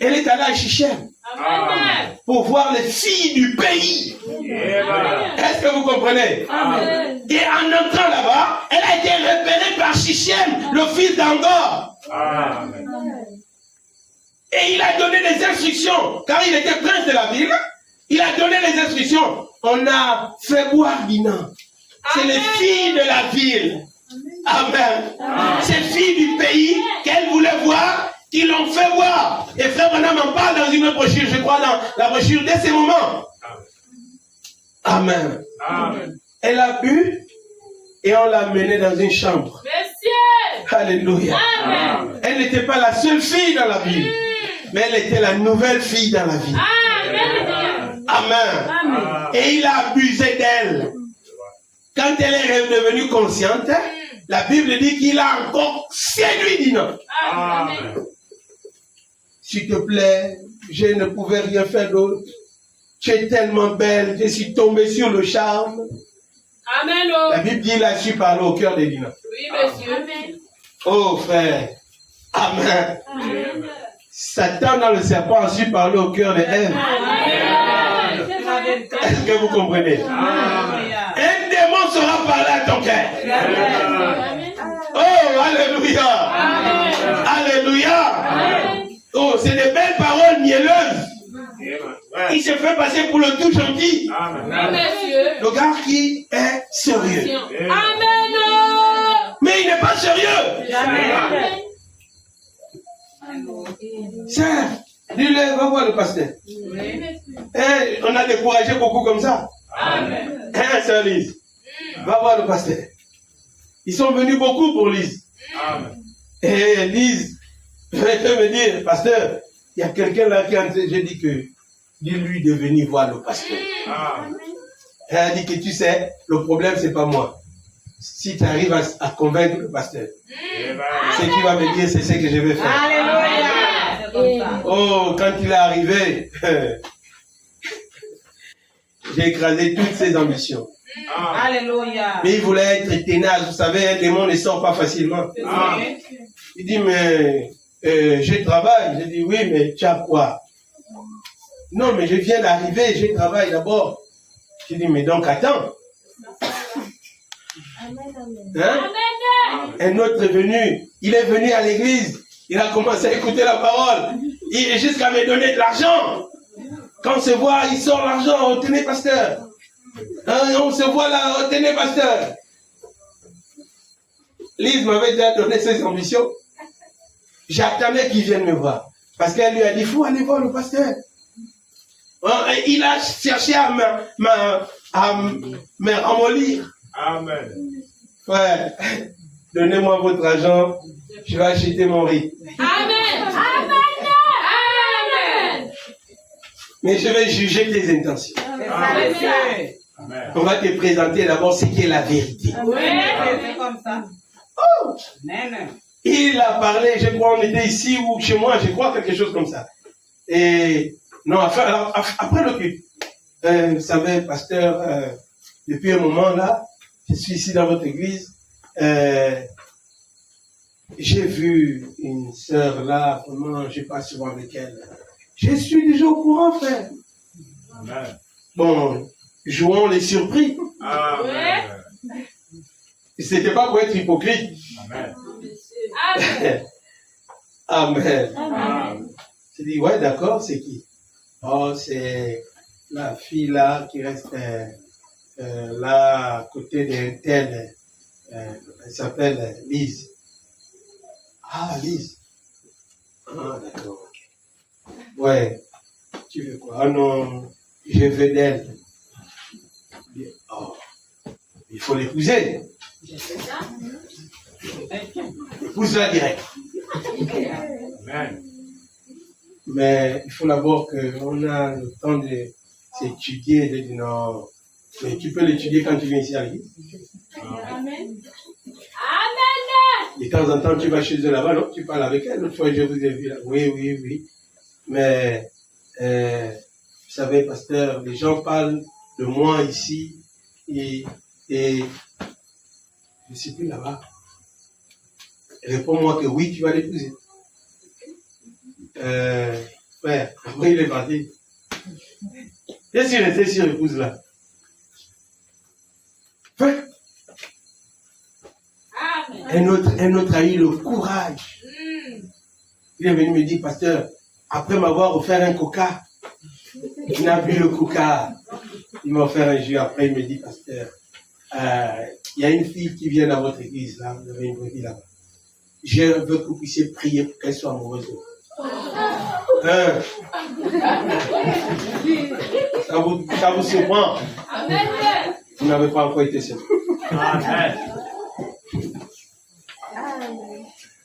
Speaker 1: elle est allée à Shichem
Speaker 4: Amen.
Speaker 1: pour voir les filles du pays.
Speaker 3: Amen.
Speaker 1: Est-ce que vous comprenez?
Speaker 4: Amen.
Speaker 1: Et en entrant là-bas, elle a été repérée par Shichem, le fils d'Angor.
Speaker 3: Amen.
Speaker 1: Et il a donné des instructions, car il était prince de la ville. Il a donné les instructions. On a fait boire Dinah. C'est les filles de la ville. Amen. Ces filles du pays qu'elle voulait voir, qui l'ont fait voir. Et frère Branham en parle dans une brochure, je crois, dans la brochure dès ces moments. Amen.
Speaker 3: Amen.
Speaker 1: Elle a bu et on l'a menée dans une chambre.
Speaker 4: Monsieur.
Speaker 1: Alléluia.
Speaker 4: Amen.
Speaker 1: Elle n'était pas la seule fille dans la ville, mais elle était la nouvelle fille dans la ville.
Speaker 4: Amen.
Speaker 1: Amen.
Speaker 2: Amen.
Speaker 1: Et il a abusé d'elle. Quand elle est redevenue consciente, la Bible dit qu'il a encore séduit Dinah.
Speaker 4: Amen.
Speaker 1: S'il te plaît, je ne pouvais rien faire d'autre. Tu es tellement belle, je suis tombé sur le charme.
Speaker 4: Amen.
Speaker 1: La Bible dit qu'il a su parler au cœur de Dinah.
Speaker 4: Oui, monsieur. Amen.
Speaker 1: Oh frère, Amen.
Speaker 4: Amen.
Speaker 1: Satan dans le serpent a su parler au cœur de Ève. Est-ce que vous comprenez? Un démon saura parler à ton cœur. Oh, alléluia. Alléluia. Oh, c'est des belles paroles mielleuses. Il se fait passer pour le tout gentil. Le gars qui est sérieux.
Speaker 4: Amen.
Speaker 1: Mais il n'est pas sérieux. Sœur, dis-le, va voir le pasteur. On a découragé beaucoup comme ça. Sœur Lise, va voir le pasteur. Ils sont venus beaucoup pour Lise. Et Lise, je vais me dire, pasteur, il y a quelqu'un là qui a dit que, dis-lui de venir voir le pasteur. Elle a dit que tu sais, le problème c'est pas moi. Si tu arrives à convaincre le pasteur, ce qu'il va me dire, c'est ce que je vais faire.
Speaker 2: Alléluia.
Speaker 1: Oh, quand il est arrivé, j'ai écrasé toutes ses ambitions.
Speaker 2: Alléluia.
Speaker 1: Mais il voulait être ténace, vous savez, un démon ne sort pas facilement. Il dit, mais je travaille. J'ai dit, oui, mais tu as quoi? Non, mais je viens d'arriver, je travaille d'abord. J'ai dit, mais donc attends. Hein? Un autre est venu, il est venu à l'église, il a commencé à écouter la parole, il jusqu'à me donner de l'argent. Quand on se voit, il sort l'argent, tenez pasteur. Hein, on se voit là, tenez pasteur. Lise m'avait déjà donné ses ambitions. J'attendais qu'il vienne me voir. Parce qu'elle lui a dit, il faut aller voir le pasteur. Il a cherché à me ramollir.
Speaker 3: Amen.
Speaker 1: Ouais, donnez-moi votre argent, je vais acheter mon riz.
Speaker 4: Amen.
Speaker 1: Mais je vais juger tes intentions.
Speaker 3: Amen.
Speaker 1: On va te présenter d'abord ce qui est la vérité.
Speaker 2: C'est comme ça.
Speaker 1: Oh! Il a parlé, je crois, on était ici ou chez moi, je crois, quelque chose comme ça. Et non, alors, après le culte, vous savez, pasteur, depuis un moment là, je suis ici dans votre église, j'ai vu une sœur là, vraiment, je passe souvent avec elle. Je suis déjà au courant, frère.
Speaker 3: Amen.
Speaker 1: Bon, jouons les surpris.
Speaker 3: Amen.
Speaker 1: C'était pas pour être hypocrite.
Speaker 3: Amen.
Speaker 1: Amen.
Speaker 3: Amen.
Speaker 1: Je dis, ouais, d'accord, c'est qui? Oh, c'est la fille là qui reste là à côté d'un tel. Elle s'appelle Lise. Ah, Lise. Ah, d'accord. Ouais. Tu veux quoi? Ah non, je veux d'elle. Oh, il faut l'épouser. Épouse-la direct.
Speaker 3: Amen.
Speaker 1: Mais il faut d'abord qu'on a le temps de s'étudier, de dire non. Mais tu peux l'étudier quand tu viens ici à l'église.
Speaker 4: Amen.
Speaker 1: De temps en temps, tu vas chez eux là-bas, non? Tu parles avec elle. L'autre fois, je vous ai vu là. Oui. Mais, vous savez, pasteur, les gens parlent de moi ici et je ne suis plus là-bas. Réponds-moi que oui, tu vas l'épouser. Frère, après il est parti. Je suis resté sur l'épouse là. Frère, un autre a eu le courage. Il est venu me dire, pasteur, après m'avoir offert un coca, il n'a bu le coca. Il m'a offert un jus. Après, il me dit, pasteur, il y a une fille qui vient dans votre église là, vous avez une brebis là-bas. Je veux que vous puissiez prier pour qu'elle soit amoureuse de vous. Ça vous surprend?
Speaker 4: Amen.
Speaker 1: Vous n'avez pas encore été seul.
Speaker 3: Amen.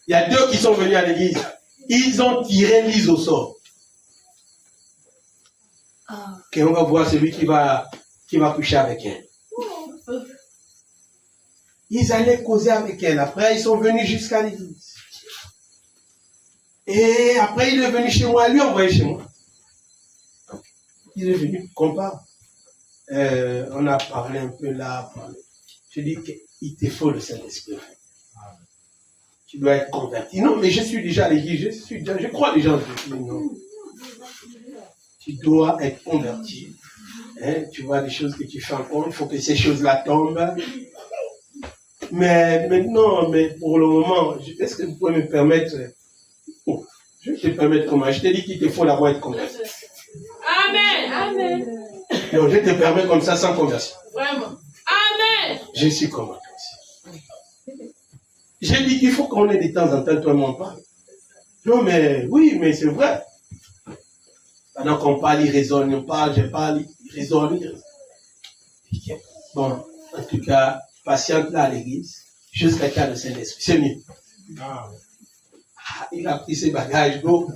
Speaker 1: Il y a deux qui sont venus à l'église. Ils ont tiré Lise au sort. Et on va voir celui qui va coucher avec elle. Ils allaient causer avec elle. Après, ils sont venus jusqu'à l'église. Et après, il est venu chez moi. Lui envoyé chez moi. Il est venu qu'on parle. On a parlé un peu là. Je dis qu'il te faut le Saint-Esprit. tu dois être converti. Non, mais je suis déjà à l'église, je crois déjà en Dieu. Non. Tu dois être converti. Hein, tu vois des choses que tu fais encore, il faut que ces choses-là tombent. Mais maintenant, pour le moment, est-ce que vous pouvez me permettre, je vais te permettre comment? Je t'ai dit qu'il te faut d'abord être converti.
Speaker 4: Amen. Amen.
Speaker 1: Donc je te permets comme ça sans conversion.
Speaker 4: Vraiment. Amen.
Speaker 1: Je suis convaincu aussi. J'ai dit qu'il faut qu'on ait de temps en temps, toi et moi on parle. Non mais, oui, mais c'est vrai. Pendant qu'on parle, il raisonne, on parle, je parle, il raisonne. Bon, en tout cas, patiente là à l'église, jusqu'à temps de Saint-Esprit. C'est mieux. Ah, il a pris ses bagages, go.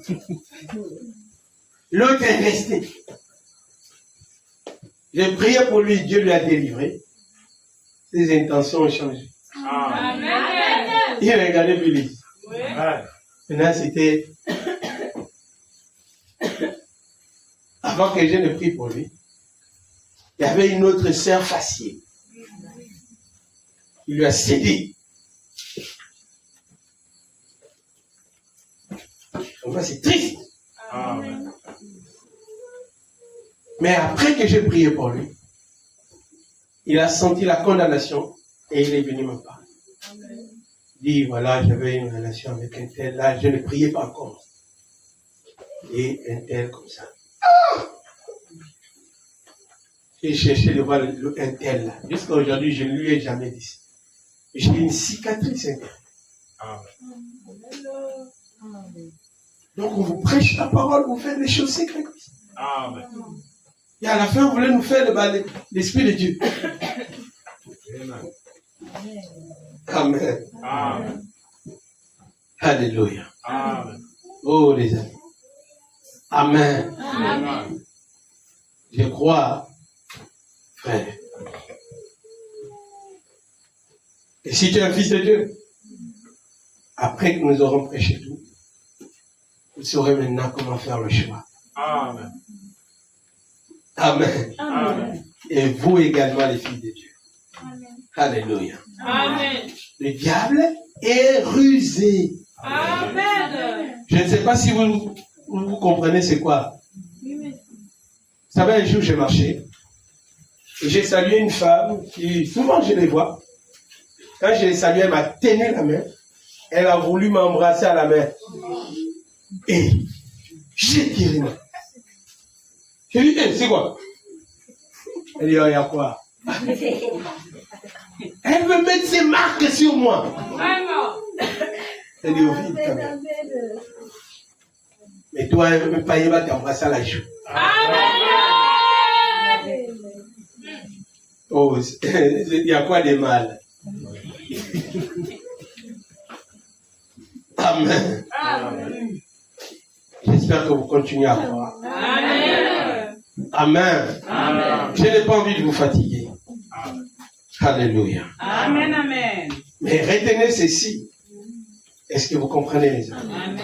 Speaker 1: L'autre est resté. J'ai prié pour lui, Dieu lui a délivré. Ses intentions ont changé.
Speaker 4: Amen.
Speaker 1: Il a regardé plus lui.
Speaker 4: Oui.
Speaker 1: Maintenant, c'était... Avant que je ne prie pour lui, il y avait une autre sœur facile. Il lui a cédé. Enfin, c'est triste.
Speaker 3: Amen.
Speaker 1: Mais après que j'ai prié pour lui, il a senti la condamnation et il est venu me parler. Il dit, voilà, j'avais une relation avec un tel, là, je ne priais pas encore. Et un tel comme ça. J'ai cherché de voir un tel là. Jusqu'à aujourd'hui, je ne lui ai jamais dit ça. J'ai une cicatrice intérieure. Donc on vous prêche la parole, vous faites les choses secrètes.
Speaker 3: Amen.
Speaker 1: Et à la fin, vous voulez nous faire l'Esprit de Dieu. Amen.
Speaker 3: Amen.
Speaker 1: Alléluia.
Speaker 3: Amen.
Speaker 1: Oh les amis. Amen.
Speaker 3: Amen.
Speaker 1: Je crois, frère. Et si tu es un fils de Dieu, après que nous aurons prêché tout, vous saurez maintenant comment faire le choix.
Speaker 3: Amen.
Speaker 1: Amen.
Speaker 3: Amen.
Speaker 1: Et vous également, les filles de Dieu.
Speaker 4: Amen.
Speaker 1: Alléluia.
Speaker 4: Amen.
Speaker 1: Le diable est rusé.
Speaker 4: Amen.
Speaker 1: Je ne sais pas si vous comprenez c'est quoi. Vous savez, un jour, j'ai marché. Et j'ai salué une femme qui, souvent je les vois. Quand je l'ai saluée, elle m'a tenu la main. Elle a voulu m'embrasser à la main. Et j'ai tiré ma main. J'ai dit, c'est quoi? Elle dit, il y a quoi? Elle veut mettre ses marques sur moi.
Speaker 4: Vraiment.
Speaker 1: Elle dit, au vide, quand même. Mais toi, elle ne veut pas y aller t'embrasser à la joue.
Speaker 4: Amen.
Speaker 1: Oh, il y a quoi de mal? Amen.
Speaker 4: Amen.
Speaker 1: J'espère que vous continuez à croire.
Speaker 4: Amen.
Speaker 1: Amen.
Speaker 3: Amen.
Speaker 1: Je n'ai pas envie de vous fatiguer.
Speaker 3: Amen.
Speaker 1: Alléluia.
Speaker 2: Amen, amen.
Speaker 1: Mais retenez ceci. Est-ce que vous comprenez les amis?
Speaker 2: Amen.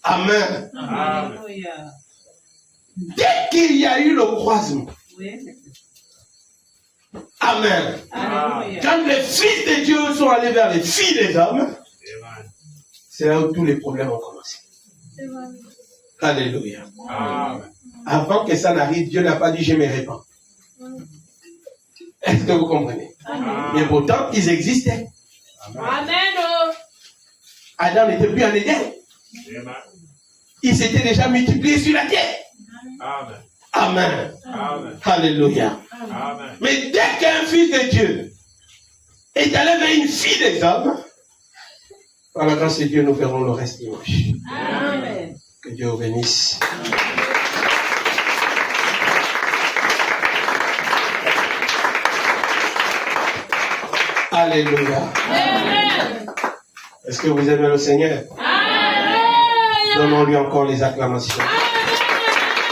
Speaker 1: Amen.
Speaker 2: Alléluia.
Speaker 1: Dès qu'il y a eu le croisement.
Speaker 2: Oui.
Speaker 1: Amen.
Speaker 2: Alléluia.
Speaker 1: Quand les fils de Dieu sont allés vers les filles des hommes,
Speaker 3: Amen.
Speaker 1: c'est là où tous les problèmes ont commencé. Alléluia.
Speaker 3: Amen.
Speaker 1: Avant que ça n'arrive, Dieu n'a pas dit je me répands. Est-ce que vous comprenez? Mais pourtant, ils existaient.
Speaker 4: Amen.
Speaker 1: Adam n'était plus en Éden.
Speaker 3: Amen.
Speaker 1: Il s'était déjà multiplié sur la terre.
Speaker 3: Amen.
Speaker 1: Amen.
Speaker 3: Amen.
Speaker 1: Alléluia.
Speaker 3: Amen.
Speaker 1: Mais dès qu'un fils de Dieu est allé vers une fille des hommes, par la grâce de Dieu, nous verrons le reste dimanche.
Speaker 2: Amen.
Speaker 1: Que Dieu vous bénisse. Alléluia.
Speaker 4: Amen.
Speaker 1: Est-ce que vous aimez le Seigneur?
Speaker 4: Amen.
Speaker 1: Donnons-lui encore les acclamations.